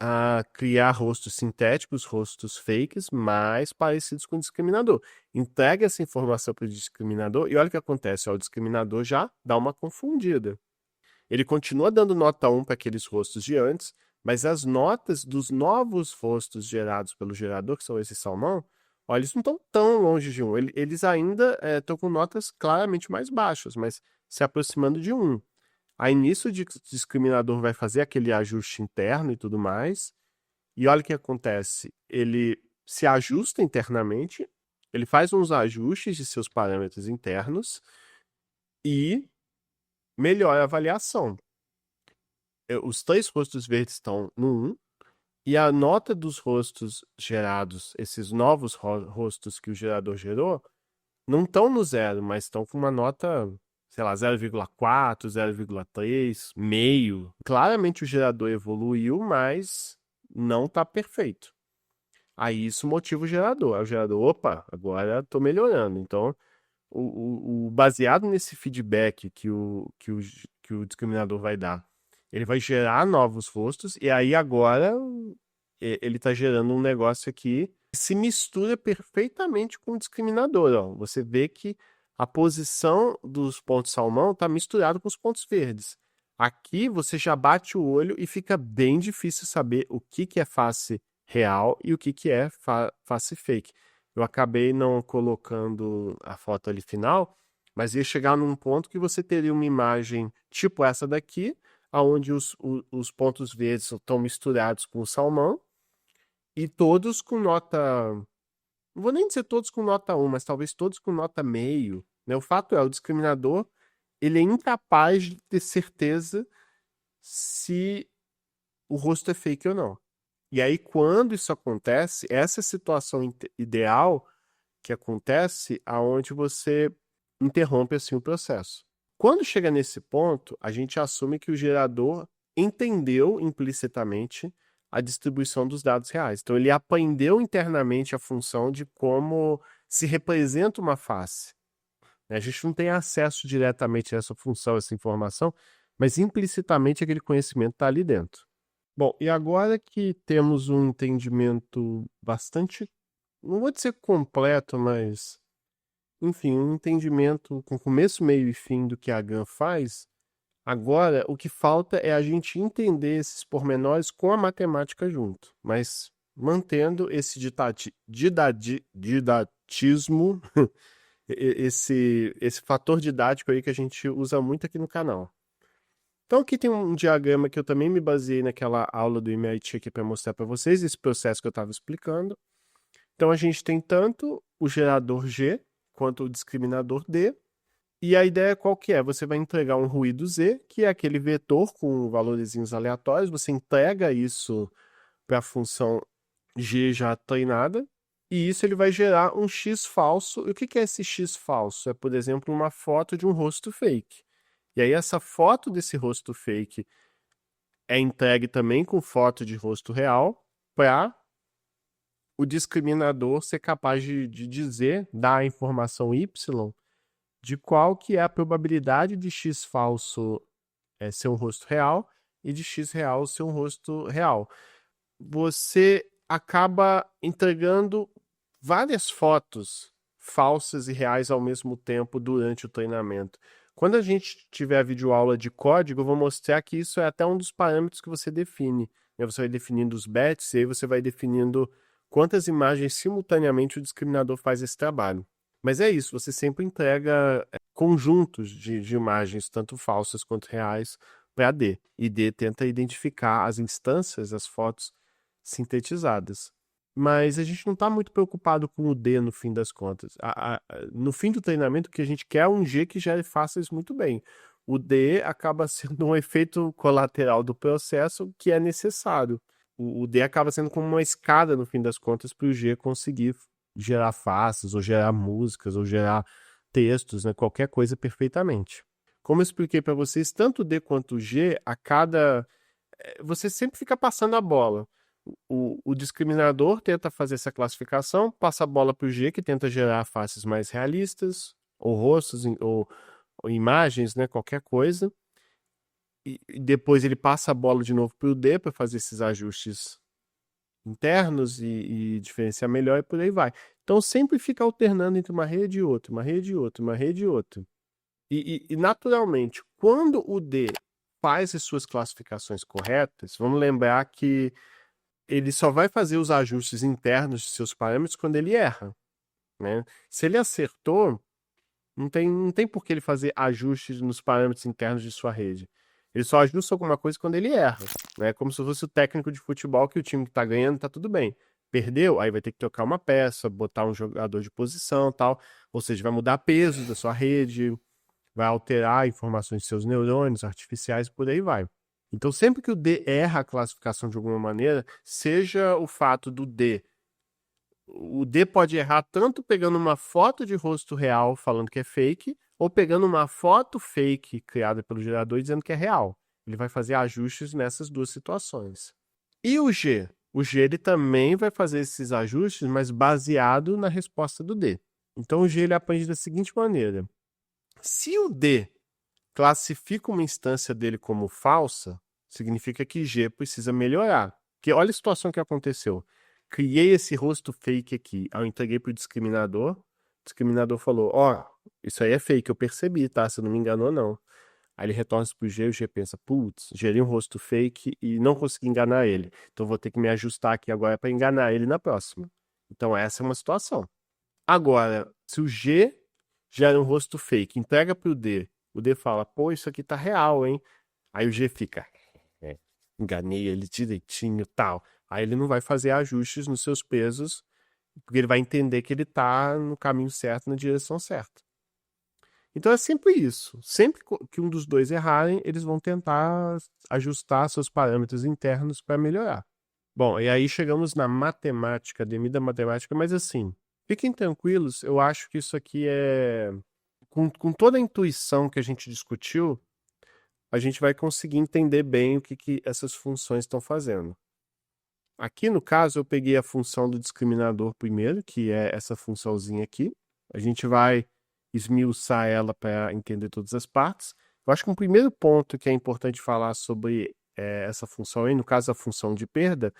a criar rostos sintéticos, rostos fakes, mais parecidos com o discriminador. Entrega essa informação para o discriminador e olha o que acontece. Ó, o discriminador já dá uma confundida. Ele continua dando nota 1 para aqueles rostos de antes, mas as notas dos novos rostos gerados pelo gerador, que são esses salmão, ó, eles não estão tão longe de 1. Eles ainda estão com notas claramente mais baixas, mas se aproximando de 1. Aí nisso o discriminador vai fazer aquele ajuste interno e tudo mais. E olha o que acontece. Ele se ajusta internamente, ele faz uns ajustes de seus parâmetros internos e melhora a avaliação. Os 3 rostos verdes estão no 1, e a nota dos rostos gerados, esses novos rostos que o gerador gerou, não estão no 0, mas estão com uma nota, sei lá, 0,4, 0,3, meio. Claramente o gerador evoluiu, mas não está perfeito. Aí isso motiva o gerador. Aí o gerador, opa, agora estou melhorando. Então, baseado nesse feedback que o discriminador vai dar, ele vai gerar novos rostos, e aí agora ele está gerando um negócio aqui que se mistura perfeitamente com o discriminador. Ó. Você vê que a posição dos pontos salmão está misturado com os pontos verdes. Aqui você já bate o olho e fica bem difícil saber o que que é face real e o que que é face fake. Eu acabei não colocando a foto ali final, mas ia chegar num ponto que você teria uma imagem tipo essa daqui, onde os pontos verdes estão misturados com o salmão e todos com nota. Não vou nem dizer todos com nota 1, mas talvez todos com nota meio. Né? O fato é, o discriminador ele é incapaz de ter certeza se o rosto é fake ou não. E aí, quando isso acontece, essa é a situação ideal que acontece aonde você interrompe assim o processo. Quando chega nesse ponto, a gente assume que o gerador entendeu implicitamente a distribuição dos dados reais. Então, ele aprendeu internamente a função de como se representa uma face. A gente não tem acesso diretamente a essa função, essa informação, mas implicitamente aquele conhecimento está ali dentro. Bom, e agora que temos um entendimento bastante, não vou dizer completo, mas, enfim, um entendimento com começo, meio e fim do que a GAN faz, agora o que falta é a gente entender esses pormenores com a matemática junto, mas mantendo esse didatismo, esse fator didático aí que a gente usa muito aqui no canal. Então aqui tem um diagrama que eu também me baseei naquela aula do MIT aqui para mostrar para vocês esse processo que eu estava explicando. Então a gente tem tanto o gerador G quanto o discriminador D. E a ideia qual que é? Você vai entregar um ruído Z, que é aquele vetor com valores aleatórios. Você entrega isso para a função G já treinada. E isso ele vai gerar um X falso. E o que é esse X falso? É, por exemplo, uma foto de um rosto fake. E aí essa foto desse rosto fake é entregue também com foto de rosto real para o discriminador ser capaz de dizer, dar a informação Y de qual que é a probabilidade de X falso ser um rosto real e de X real ser um rosto real. Você acaba entregando várias fotos falsas e reais ao mesmo tempo durante o treinamento. Quando a gente tiver a videoaula de código, eu vou mostrar que isso é até um dos parâmetros que você define. Você vai definindo os bets e aí você vai definindo quantas imagens simultaneamente o discriminador faz esse trabalho. Mas é isso, você sempre entrega conjuntos de imagens, tanto falsas quanto reais, para D. E D tenta identificar as instâncias, as fotos sintetizadas. Mas a gente não está muito preocupado com o D no fim das contas. No fim do treinamento, o que a gente quer é um G que já faça isso muito bem. O D acaba sendo um efeito colateral do processo que é necessário. O D acaba sendo como uma escada, no fim das contas, para o G conseguir gerar faces, ou gerar músicas, ou gerar textos, né? Qualquer coisa perfeitamente. Como eu expliquei para vocês, tanto o D quanto o G, você sempre fica passando a bola. O discriminador tenta fazer essa classificação, passa a bola para o G, que tenta gerar faces mais realistas, ou rostos, ou imagens, né, qualquer coisa. E depois ele passa a bola de novo para o D para fazer esses ajustes internos e diferenciar melhor e por aí vai. Então sempre fica alternando entre uma rede e outra, uma rede e outra, uma rede e outra. E naturalmente, quando o D faz as suas classificações corretas, vamos lembrar que ele só vai fazer os ajustes internos de seus parâmetros quando ele erra. Né? Se ele acertou, não tem por que ele fazer ajustes nos parâmetros internos de sua rede. Ele só ajusta alguma coisa quando ele erra. Né? Como se fosse o técnico de futebol que o time que está ganhando está tudo bem. Perdeu, aí vai ter que trocar uma peça, botar um jogador de posição tal. Ou seja, vai mudar peso da sua rede, vai alterar informações de seus neurônios artificiais e por aí vai. Então, sempre que o D erra a classificação de alguma maneira, seja o fato do D. O D pode errar tanto pegando uma foto de rosto real falando que é fake, ou pegando uma foto fake criada pelo gerador dizendo que é real. Ele vai fazer ajustes nessas duas situações. E o G? O G ele também vai fazer esses ajustes, mas baseado na resposta do D. Então o G ele aprende da seguinte maneira: se o D classifica uma instância dele como falsa, significa que G precisa melhorar. Porque olha a situação que aconteceu. Criei esse rosto fake aqui, eu entreguei para o discriminador falou, ó, isso aí é fake, eu percebi, tá? Você não me enganou, não. Aí ele retorna isso pro G e o G pensa, putz, gerei um rosto fake e não consegui enganar ele. Então vou ter que me ajustar aqui agora para enganar ele na próxima. Então essa é uma situação. Agora, se o G gera um rosto fake, entrega pro D, o D fala, pô, isso aqui tá real, hein? Aí o G fica, enganei ele direitinho, tal. Aí ele não vai fazer ajustes nos seus pesos, porque ele vai entender que ele tá no caminho certo, na direção certa. Então é sempre isso. Sempre que um dos dois errarem, eles vão tentar ajustar seus parâmetros internos para melhorar. Bom, e aí chegamos na matemática, devida matemática, mas assim, fiquem tranquilos, eu acho que isso aqui é. Com toda a intuição que a gente discutiu, a gente vai conseguir entender bem o que essas funções estão fazendo. Aqui, no caso, eu peguei a função do discriminador primeiro, que é essa funçãozinha aqui. A gente vai esmiuçar ela para entender todas as partes. Eu acho que um primeiro ponto que é importante falar sobre essa função aí, no caso a função de perda,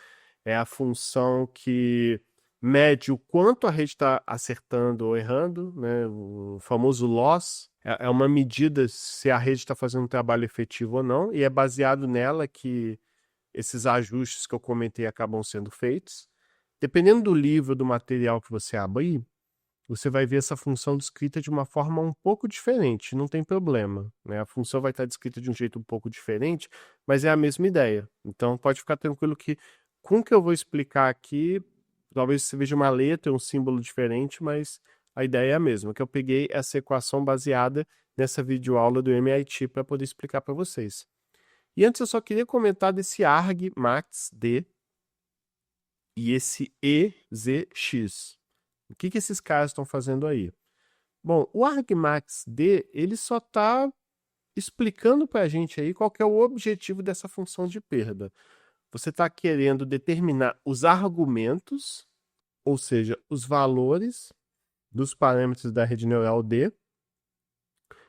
é a função que mede o quanto a rede está acertando ou errando, né? O famoso loss. É uma medida se a rede está fazendo um trabalho efetivo ou não, e é baseado nela que esses ajustes que eu comentei acabam sendo feitos. Dependendo do livro, do material que você abrir, você vai ver essa função descrita de uma forma um pouco diferente, não tem problema, né? A função vai estar descrita de um jeito um pouco diferente, mas é a mesma ideia. Então pode ficar tranquilo que com o que eu vou explicar aqui, talvez você veja uma letra, um símbolo diferente, mas a ideia é a mesma, que eu peguei essa equação baseada nessa videoaula do MIT para poder explicar para vocês. E antes eu só queria comentar desse argmax-d e esse EZX. O que esses caras estão fazendo aí? Bom, o argmax-d, ele só está explicando para a gente aí qual que é o objetivo dessa função de perda. Você está querendo determinar os argumentos, ou seja, os valores dos parâmetros da rede neural D.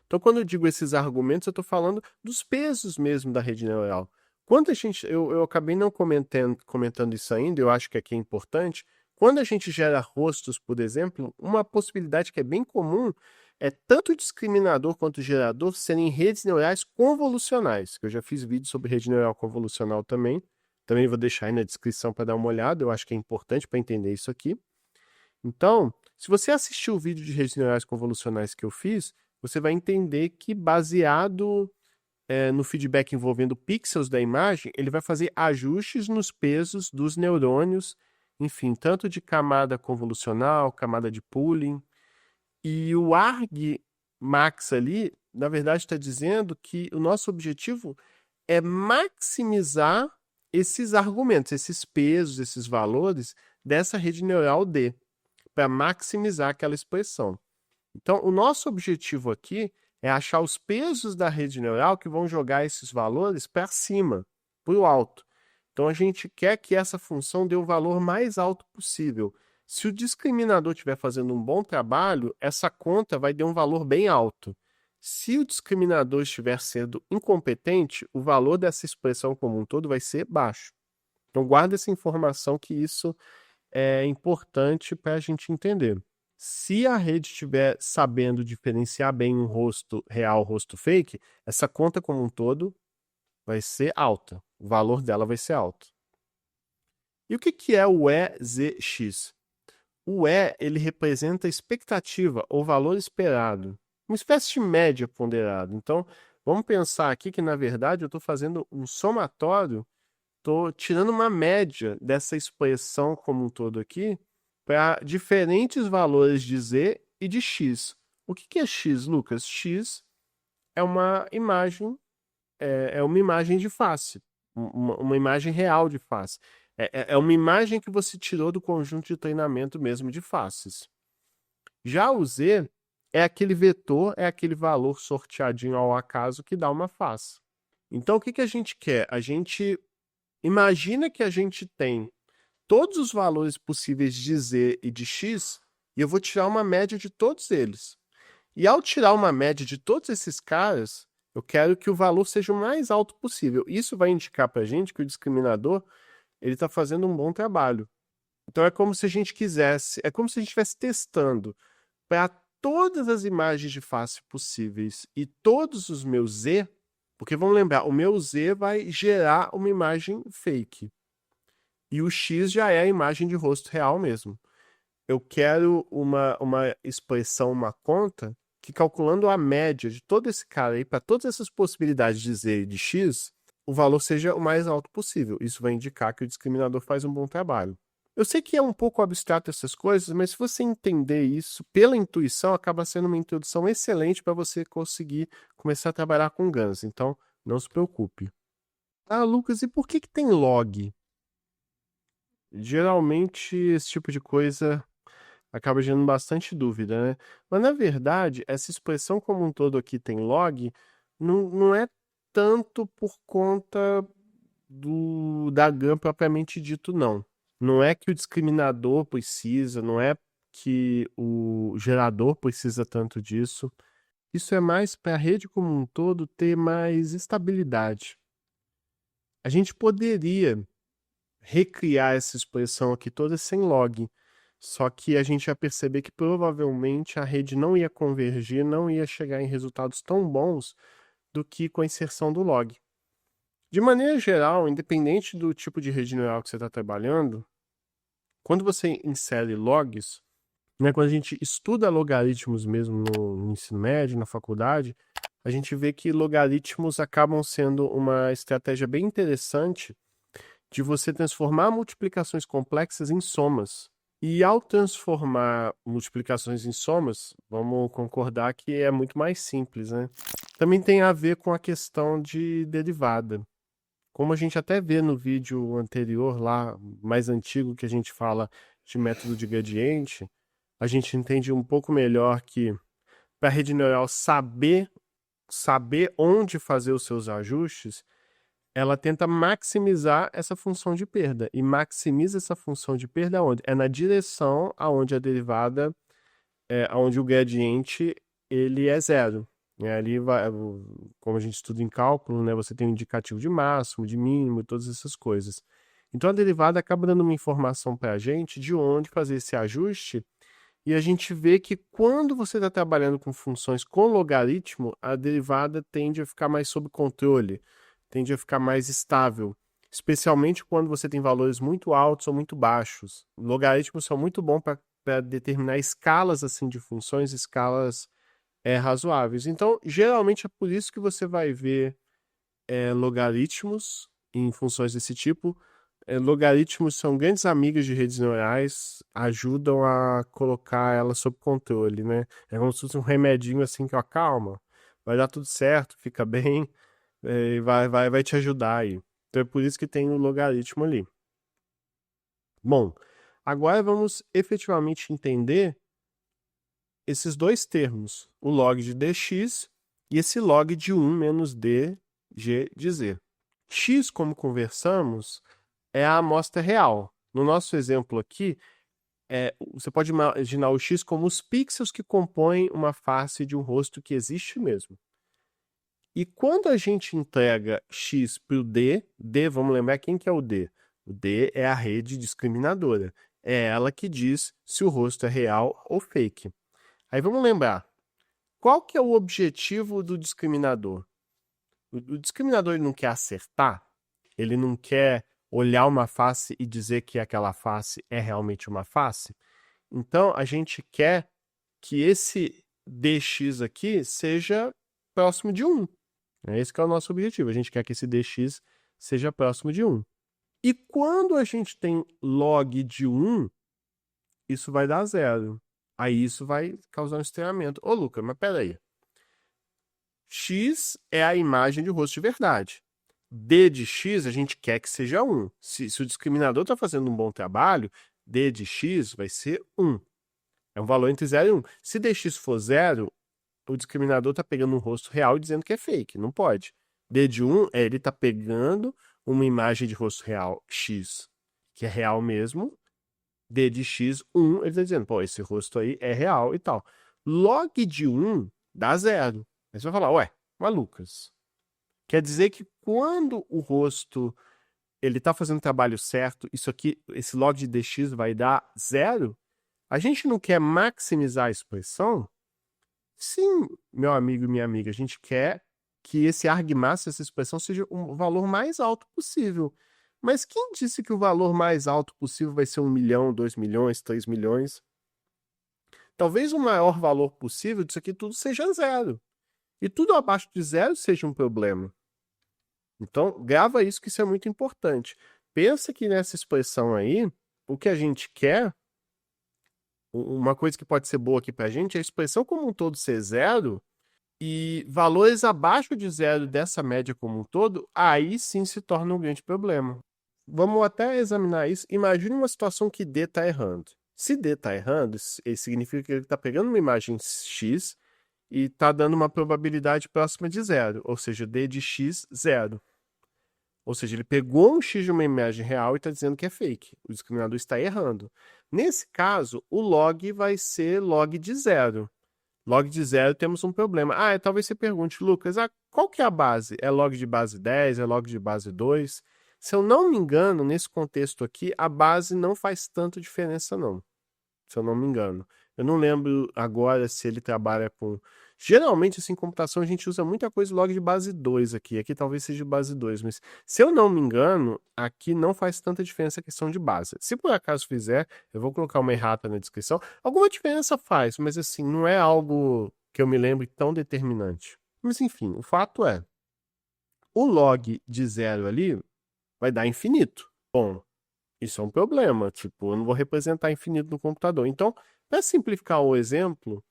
Então, quando eu digo esses argumentos, eu estou falando dos pesos mesmo da rede neural. Quando a gente, eu acabei não comentando isso ainda, eu acho que aqui é importante. Quando a gente gera rostos, por exemplo, uma possibilidade que é bem comum é tanto o discriminador quanto o gerador serem redes neurais convolucionais, que eu já fiz vídeo sobre rede neural convolucional também. Também vou deixar aí na descrição para dar uma olhada, eu acho que é importante para entender isso aqui. Então, se você assistiu o vídeo de redes neurais convolucionais que eu fiz, você vai entender que baseado no feedback envolvendo pixels da imagem, ele vai fazer ajustes nos pesos dos neurônios, enfim, tanto de camada convolucional, camada de pooling. E o argmax ali, na verdade, está dizendo que o nosso objetivo é maximizar esses argumentos, esses pesos, esses valores dessa rede neural D, para maximizar aquela expressão. Então, o nosso objetivo aqui é achar os pesos da rede neural que vão jogar esses valores para cima, para o alto. Então, a gente quer que essa função dê o valor mais alto possível. Se o discriminador estiver fazendo um bom trabalho, essa conta vai dar um valor bem alto. Se o discriminador estiver sendo incompetente, o valor dessa expressão como um todo vai ser baixo. Então, guarda essa informação que isso é importante para a gente entender. Se a rede estiver sabendo diferenciar bem um rosto real, rosto fake, essa conta como um todo vai ser alta. O valor dela vai ser alto. E o que é o EZX? O E, ele representa a expectativa ou valor esperado. Uma espécie de média ponderada. Então, vamos pensar aqui que, na verdade, eu estou fazendo um somatório, estou tirando uma média dessa expressão como um todo aqui, para diferentes valores de Z e de X. O que é X, Lucas? X é uma imagem, uma imagem de face, uma imagem real de face. É uma imagem que você tirou do conjunto de treinamento mesmo de faces. Já o Z é aquele vetor, é aquele valor sorteadinho ao acaso que dá uma face. Então, o que a gente quer? A gente imagina que a gente tem todos os valores possíveis de Z e de X, e eu vou tirar uma média de todos eles. E ao tirar uma média de todos esses caras, eu quero que o valor seja o mais alto possível. Isso vai indicar para a gente que o discriminador ele está fazendo um bom trabalho. Então é como se a gente quisesse, é como se a gente estivesse testando para todas as imagens de face possíveis e todos os meus Z, Porque vamos lembrar, o meu Z vai gerar uma imagem fake. E o X já é a imagem de rosto real mesmo. Eu quero uma expressão, uma conta, que calculando a média de todo esse cara aí, para todas essas possibilidades de Z e de X, o valor seja o mais alto possível. Isso vai indicar que o discriminador faz um bom trabalho. Eu sei que é um pouco abstrato essas coisas, mas se você entender isso pela intuição, acaba sendo uma introdução excelente para você conseguir começar a trabalhar com GANs. Então, não se preocupe. Ah, Lucas, e por que tem log? Geralmente, esse tipo de coisa acaba gerando bastante dúvida, né? Mas, na verdade, essa expressão como um todo aqui tem log, não é tanto por conta da GAN propriamente dito, não. Não é que o discriminador precisa, não é que o gerador precisa tanto disso. Isso é mais para a rede como um todo ter mais estabilidade. A gente poderia recriar essa expressão aqui toda sem log, só que a gente ia perceber que provavelmente a rede não ia convergir, não ia chegar em resultados tão bons do que com a inserção do log. De maneira geral, independente do tipo de rede neural que você está trabalhando, quando você insere logs, né, quando a gente estuda logaritmos mesmo no ensino médio, na faculdade, a gente vê que logaritmos acabam sendo uma estratégia bem interessante de você transformar multiplicações complexas em somas. E ao transformar multiplicações em somas, vamos concordar que é muito mais simples, né? Também tem a ver com a questão de derivada. Como a gente até vê no vídeo anterior, lá, mais antigo, que a gente fala de método de gradiente, a gente entende um pouco melhor que para a rede neural saber onde fazer os seus ajustes, ela tenta maximizar essa função de perda. E maximiza essa função de perda onde? É na direção aonde a derivada, aonde o gradiente ele é zero. Ali vai, como a gente estuda em cálculo, né, você tem um indicativo de máximo, de mínimo, todas essas coisas. Então a derivada acaba dando uma informação para a gente de onde fazer esse ajuste, e a gente vê que quando você está trabalhando com funções com logaritmo, a derivada tende a ficar mais sob controle, tende a ficar mais estável, especialmente quando você tem valores muito altos ou muito baixos. Logaritmos são muito bons para determinar escalas assim de funções, escalas razoáveis. Então, geralmente é por isso que você vai ver logaritmos em funções desse tipo. Logaritmos são grandes amigas de redes neurais, ajudam a colocar elas sob controle, né? É como se fosse um remedinho assim que, ó, calma, vai dar tudo certo, fica bem, e vai te ajudar aí. Então é por isso que tem o logaritmo ali. Bom, agora vamos efetivamente entender esses dois termos, o log de dx e esse log de 1 menos dg de z. X, como conversamos, é a amostra real. No nosso exemplo aqui, você pode imaginar o X como os pixels que compõem uma face de um rosto que existe mesmo. E quando a gente entrega X para o D, vamos lembrar quem que é o D? O D é a rede discriminadora. É ela que diz se o rosto é real ou fake. Aí vamos lembrar, qual que é o objetivo do discriminador? O discriminador ele não quer acertar, ele não quer olhar uma face e dizer que aquela face é realmente uma face. Então, a gente quer que esse dx aqui seja próximo de 1. Esse que é o nosso objetivo. A gente quer que esse dx seja próximo de 1. E quando a gente tem log de 1, isso vai dar 0. Aí isso vai causar um estranhamento. Ô, Lucas, mas peraí. X é a imagem de rosto de verdade. D de x a gente quer que seja 1. Se o discriminador está fazendo um bom trabalho, D de x vai ser 1. É um valor entre 0 e 1. Se dx for 0, o discriminador está pegando um rosto real e dizendo que é fake. Não pode. D de 1 ele está pegando uma imagem de rosto real x, que é real mesmo. D de x, 1, ele está dizendo, pô, esse rosto aí é real e tal. Log de 1 dá 0. Aí você vai falar, ué, mas Lucas, quer dizer que quando o rosto ele está fazendo o trabalho certo, isso aqui, esse log de dx vai dar 0? A gente não quer maximizar a expressão? Sim, meu amigo e minha amiga, a gente quer que esse argmax, essa expressão, seja o valor mais alto possível. Mas quem disse que o valor mais alto possível vai ser 1 milhão, 2 milhões, 3 milhões? Talvez o maior valor possível disso aqui tudo seja zero. E tudo abaixo de zero seja um problema. Então, grava isso, que isso é muito importante. Pensa que nessa expressão aí, o que a gente quer, uma coisa que pode ser boa aqui pra gente, é a expressão como um todo ser zero, e valores abaixo de zero dessa média como um todo, aí sim se torna um grande problema. Vamos até examinar isso. Imagine uma situação que D está errando. Se D está errando, isso significa que ele está pegando uma imagem X e está dando uma probabilidade próxima de zero, ou seja, D de X, zero. Ou seja, ele pegou um X de uma imagem real e está dizendo que é fake. O discriminador está errando. Nesse caso, o log vai ser log de zero. Log de zero temos um problema. Talvez você pergunte, Lucas, qual que é a base? É log de base 10? É log de base 2? Se eu não me engano, nesse contexto aqui, a base não faz tanta diferença, não. Se eu não me engano. Eu não lembro agora se ele trabalha com... Geralmente, assim, em computação, a gente usa muita coisa log de base 2 aqui. Aqui talvez seja de base 2, mas se eu não me engano, aqui não faz tanta diferença a questão de base. Se por acaso fizer, eu vou colocar uma errata na descrição. Alguma diferença faz, mas assim, não é algo que eu me lembre tão determinante. Mas enfim, o fato é, o log de zero ali vai dar infinito. Bom, isso é um problema. Tipo, eu não vou representar infinito no computador. Então, para simplificar o exemplo,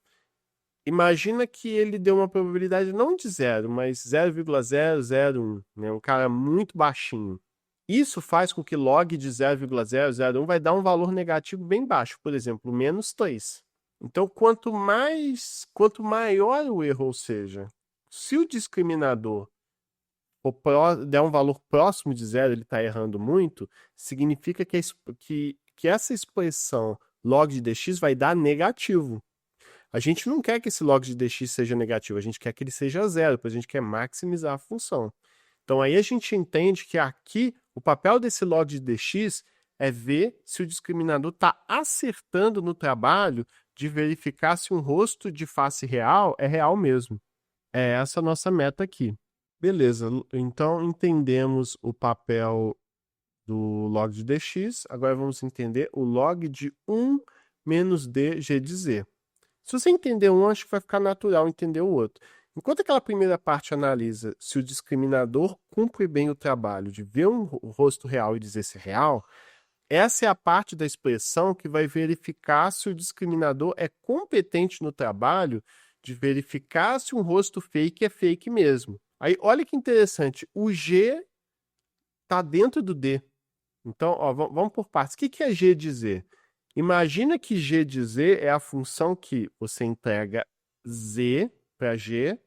imagina que ele deu uma probabilidade não de zero, mas 0,001, né? Um cara muito baixinho. Isso faz com que log de 0,001 vai dar um valor negativo bem baixo, por exemplo, menos 3. Então, quanto maior o erro, ou seja, se o discriminador der um valor próximo de zero, ele está errando muito, significa que essa expressão log de dx vai dar negativo. A gente não quer que esse log de dx seja negativo, a gente quer que ele seja zero, porque a gente quer maximizar a função. Então aí a gente entende que aqui o papel desse log de dx é ver se o discriminador está acertando no trabalho de verificar se um rosto de face real é real mesmo. É essa a nossa meta aqui. Beleza, então entendemos o papel do log de dx, agora vamos entender o log de 1 menos dg de z. Se você entender um, acho que vai ficar natural entender o outro. Enquanto aquela primeira parte analisa se o discriminador cumpre bem o trabalho de ver um rosto real e dizer se é real, essa é a parte da expressão que vai verificar se o discriminador é competente no trabalho de verificar se um rosto fake é fake mesmo. Aí, olha que interessante, o G está dentro do D. Então, ó, vamos por partes. O que é G de Z? Imagina que G de Z é a função que você entrega Z para G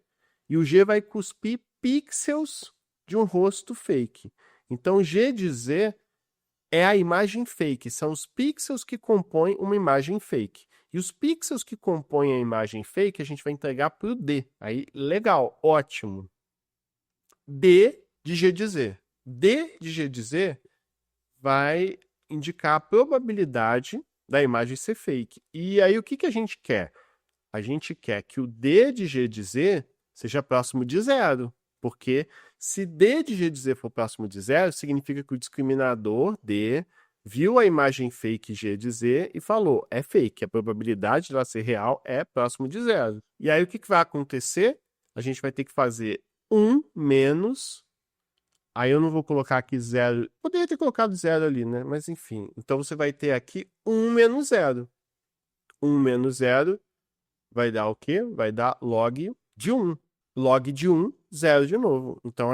e o G vai cuspir pixels de um rosto fake. Então, G de Z é a imagem fake, são os pixels que compõem uma imagem fake. E os pixels que compõem a imagem fake a gente vai entregar para o D. Aí, legal, ótimo. D de G de Z. D de G de Z vai indicar a probabilidade da imagem ser fake. E aí, o que a gente quer? A gente quer que o D de G de Z seja próximo de zero. Porque se D de G de Z for próximo de zero, significa que o discriminador D viu a imagem fake G de Z e falou, é fake, a probabilidade de ela ser real é próximo de zero. E aí, o que vai acontecer? A gente vai ter que fazer 1 menos... Aí eu não vou colocar aqui zero. Poderia ter colocado zero ali, né? Mas enfim. Então você vai ter aqui 1 menos zero. 1 menos zero vai dar o quê? Vai dar log de 1. Log de 1, zero de novo. Então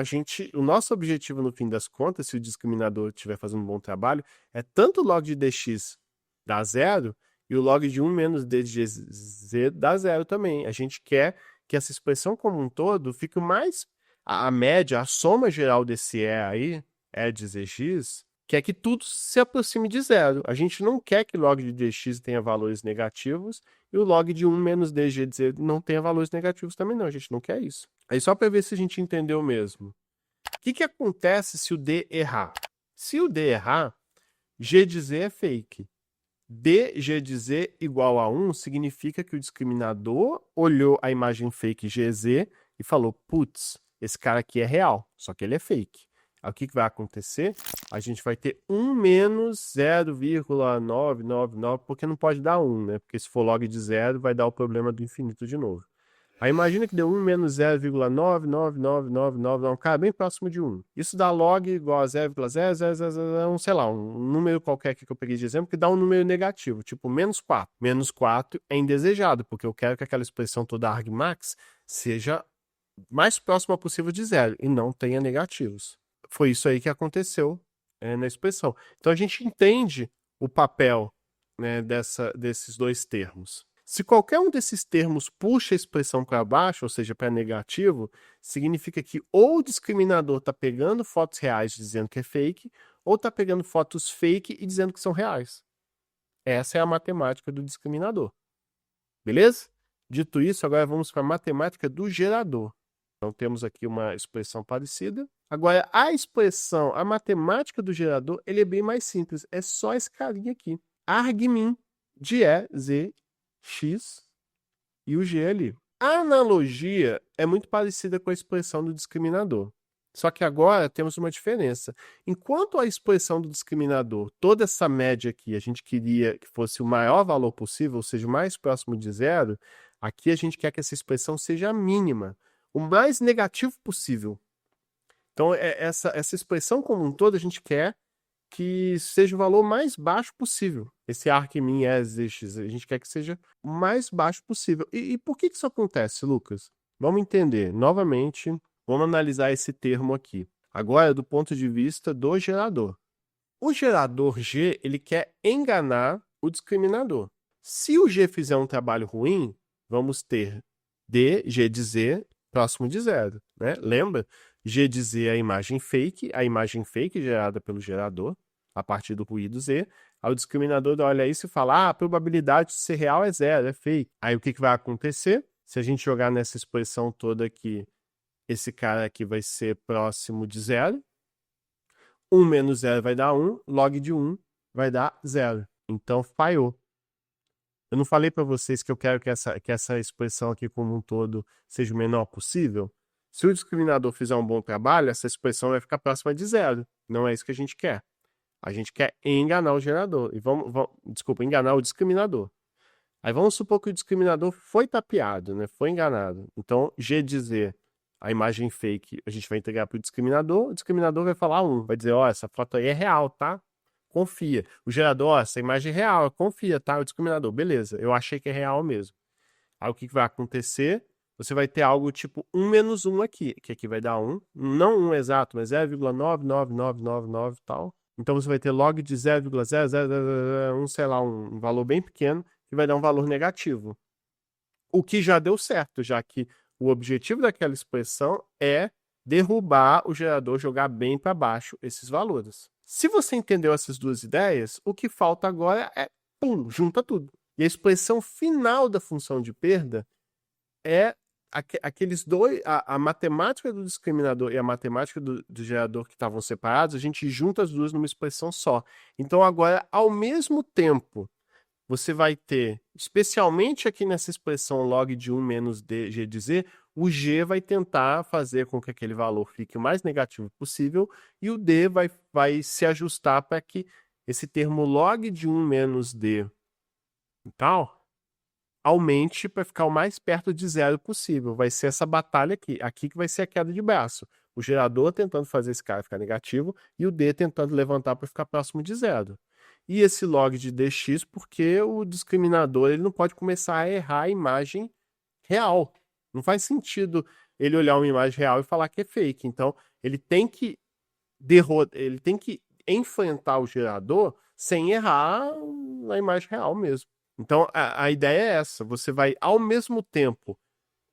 o nosso objetivo no fim das contas, se o discriminador estiver fazendo um bom trabalho, é tanto o log de dx dar zero e o log de 1 menos d de z dar zero também. A gente quer que essa expressão como um todo fique mais... A média, a soma geral desse E aí, E de zx, quer que tudo se aproxime de zero. A gente não quer que log de dx tenha valores negativos e o log de 1 menos dg de z não tenha valores negativos também não. A gente não quer isso. Aí só para ver se a gente entendeu mesmo. O que acontece se o D errar? Se o D errar, G de Z é fake. DG de Z igual a 1 significa que o discriminador olhou a imagem fake GZ e falou, putz, esse cara aqui é real, só que ele é fake. Aí o que vai acontecer? A gente vai ter 1 menos 0,999, porque não pode dar 1, né? Porque se for log de 0, vai dar o problema do infinito de novo. Aí imagina que deu 1 menos 0,99999, cara, bem próximo de 1. Isso dá log igual a 0,0001, sei lá, um número qualquer aqui que eu peguei de exemplo, que dá um número negativo, tipo menos 4. Menos 4 é indesejado, porque eu quero que aquela expressão toda argmax seja mais próxima possível de 0 e não tenha negativos. Foi isso aí que aconteceu na expressão. Então a gente entende o papel, né, desses dois termos. Se qualquer um desses termos puxa a expressão para baixo, ou seja, para negativo, significa que ou o discriminador está pegando fotos reais dizendo que é fake, ou está pegando fotos fake e dizendo que são reais. Essa é a matemática do discriminador. Beleza? Dito isso, agora vamos para a matemática do gerador. Então temos aqui uma expressão parecida. Agora, a matemática do gerador, ele é bem mais simples. É só esse carinha aqui. Argmin de E, Z, X e o G ali. A analogia é muito parecida com a expressão do discriminador. Só que agora temos uma diferença. Enquanto a expressão do discriminador, toda essa média aqui, a gente queria que fosse o maior valor possível, ou seja, o mais próximo de 0, aqui a gente quer que essa expressão seja a mínima, o mais negativo possível. Então, essa expressão como um todo, a gente quer que seja o valor mais baixo possível. Esse argmin x, a gente quer que seja o mais baixo possível. E por que isso acontece, Lucas? Vamos entender. Novamente, vamos analisar esse termo aqui. Agora, do ponto de vista do gerador. O gerador G, ele quer enganar o discriminador. Se o G fizer um trabalho ruim, vamos ter D, G de Z, próximo de 0. Né? Lembra? G de Z é a imagem fake gerada pelo gerador, a partir do ruído Z. Aí o discriminador olha isso e fala, a probabilidade de ser real é 0, é fake. Aí o que vai acontecer? Se a gente jogar nessa expressão toda aqui, esse cara aqui vai ser próximo de 0. 1 menos 0 vai dar 1, log de 1 vai dar 0. Então, falhou. Eu não falei para vocês que eu quero que essa expressão aqui como um todo seja o menor possível? Se o discriminador fizer um bom trabalho, essa expressão vai ficar próxima de 0. Não é isso que a gente quer. A gente quer enganar o gerador. Desculpa, enganar o discriminador. Aí vamos supor que o discriminador foi tapeado, né? Foi enganado. Então, G dizer a imagem fake, a gente vai entregar para o discriminador vai falar 1, vai dizer, essa foto aí é real, tá? Confia. O gerador, essa imagem é real, confia, tá? O discriminador, beleza, eu achei que é real mesmo. Aí o que vai acontecer? Você vai ter algo tipo 1 menos 1 aqui, que aqui vai dar 1, não 1 exato, mas 0,99999 e tal. Então você vai ter log de 0,0001, sei lá, um valor bem pequeno, que vai dar um valor negativo. O que já deu certo, já que o objetivo daquela expressão é derrubar o gerador, jogar bem para baixo esses valores. Se você entendeu essas duas ideias, o que falta agora é, pum, junta tudo. E a expressão final da função de perda é aqueles dois, a matemática do discriminador e a matemática do gerador que estavam separados, a gente junta as duas numa expressão só. Então agora, ao mesmo tempo, você vai ter, especialmente aqui nessa expressão log de 1 menos d, g de z, o g vai tentar fazer com que aquele valor fique o mais negativo possível e o d vai se ajustar para que esse termo log de 1 menos d e tal aumente para ficar o mais perto de 0 possível. Vai ser essa batalha aqui que vai ser a queda de braço. O gerador tentando fazer esse cara ficar negativo e o d tentando levantar para ficar próximo de 0. E esse log de dx porque o discriminador ele não pode começar a errar a imagem real. Não faz sentido ele olhar uma imagem real e falar que é fake. Então, ele tem que enfrentar o gerador sem errar na imagem real mesmo. Então, a ideia é essa. Você vai, ao mesmo tempo,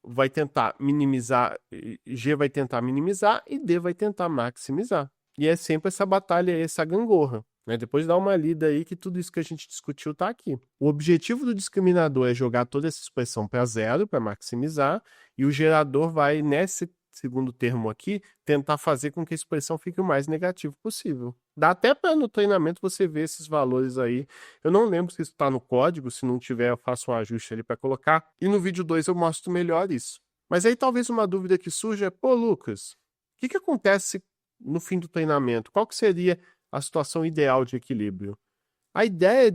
vai tentar minimizar, G vai tentar minimizar e D vai tentar maximizar. E é sempre essa batalha, essa gangorra. Né? Depois dá uma lida aí que tudo isso que a gente discutiu está aqui. O objetivo do discriminador é jogar toda essa expressão para 0, para maximizar, e o gerador vai, nesse segundo termo aqui, tentar fazer com que a expressão fique o mais negativo possível. Dá até para no treinamento você ver esses valores aí. Eu não lembro se isso está no código, se não tiver eu faço um ajuste ali para colocar. E no vídeo 2 eu mostro melhor isso. Mas aí talvez uma dúvida que surja é, pô, Lucas, o que acontece no fim do treinamento? Qual que seria a situação ideal de equilíbrio? A ideia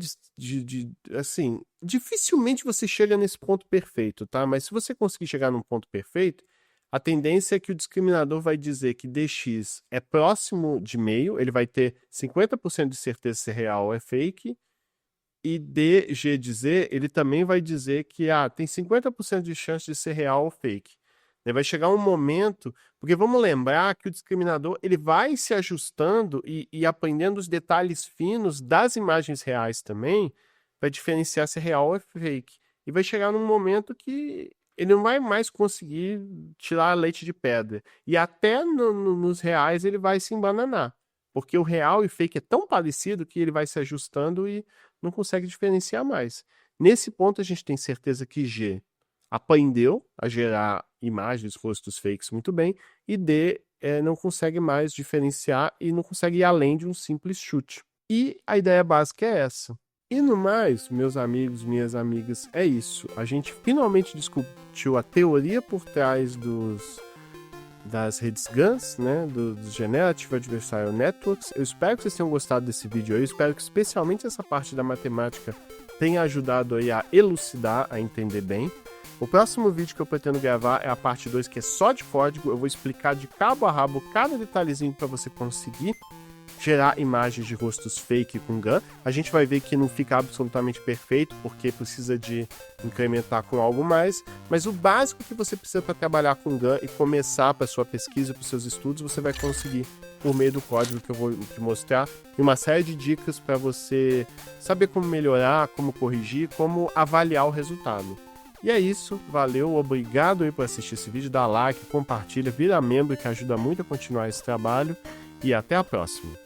assim, dificilmente você chega nesse ponto perfeito, tá? Mas se você conseguir chegar num ponto perfeito, a tendência é que o discriminador vai dizer que dx é próximo de meio, ele vai ter 50% de certeza se é real ou é fake, e dg de z, ele também vai dizer que tem 50% de chance de ser real ou fake. Vai chegar um momento, porque vamos lembrar que o discriminador ele vai se ajustando e aprendendo os detalhes finos das imagens reais também, para diferenciar se é real ou é fake. E vai chegar num momento que ele não vai mais conseguir tirar leite de pedra. E até nos reais ele vai se embananar. Porque o real e fake é tão parecido que ele vai se ajustando e não consegue diferenciar mais. Nesse ponto, a gente tem certeza que G aprendeu a gerar imagens, rostos fakes muito bem, e D não consegue mais diferenciar e não consegue ir além de um simples chute. E a ideia básica é essa. E no mais, meus amigos, minhas amigas, é isso. A gente finalmente discutiu a teoria por trás das redes GANs, né, dos Generative Adversarial Networks. Eu espero que vocês tenham gostado desse vídeo aí. Eu espero que especialmente essa parte da matemática tenha ajudado aí a elucidar, a entender bem. O próximo vídeo que eu pretendo gravar é a parte 2, que é só de código. Eu vou explicar de cabo a rabo cada detalhezinho para você conseguir gerar imagens de rostos fake com GAN. A gente vai ver que não fica absolutamente perfeito, porque precisa de incrementar com algo mais, mas o básico que você precisa para trabalhar com GAN e começar para sua pesquisa, para os seus estudos, você vai conseguir por meio do código que eu vou te mostrar, e uma série de dicas para você saber como melhorar, como corrigir, como avaliar o resultado. E é isso, valeu, obrigado aí por assistir esse vídeo, dá like, compartilha, vira membro que ajuda muito a continuar esse trabalho, e até a próxima.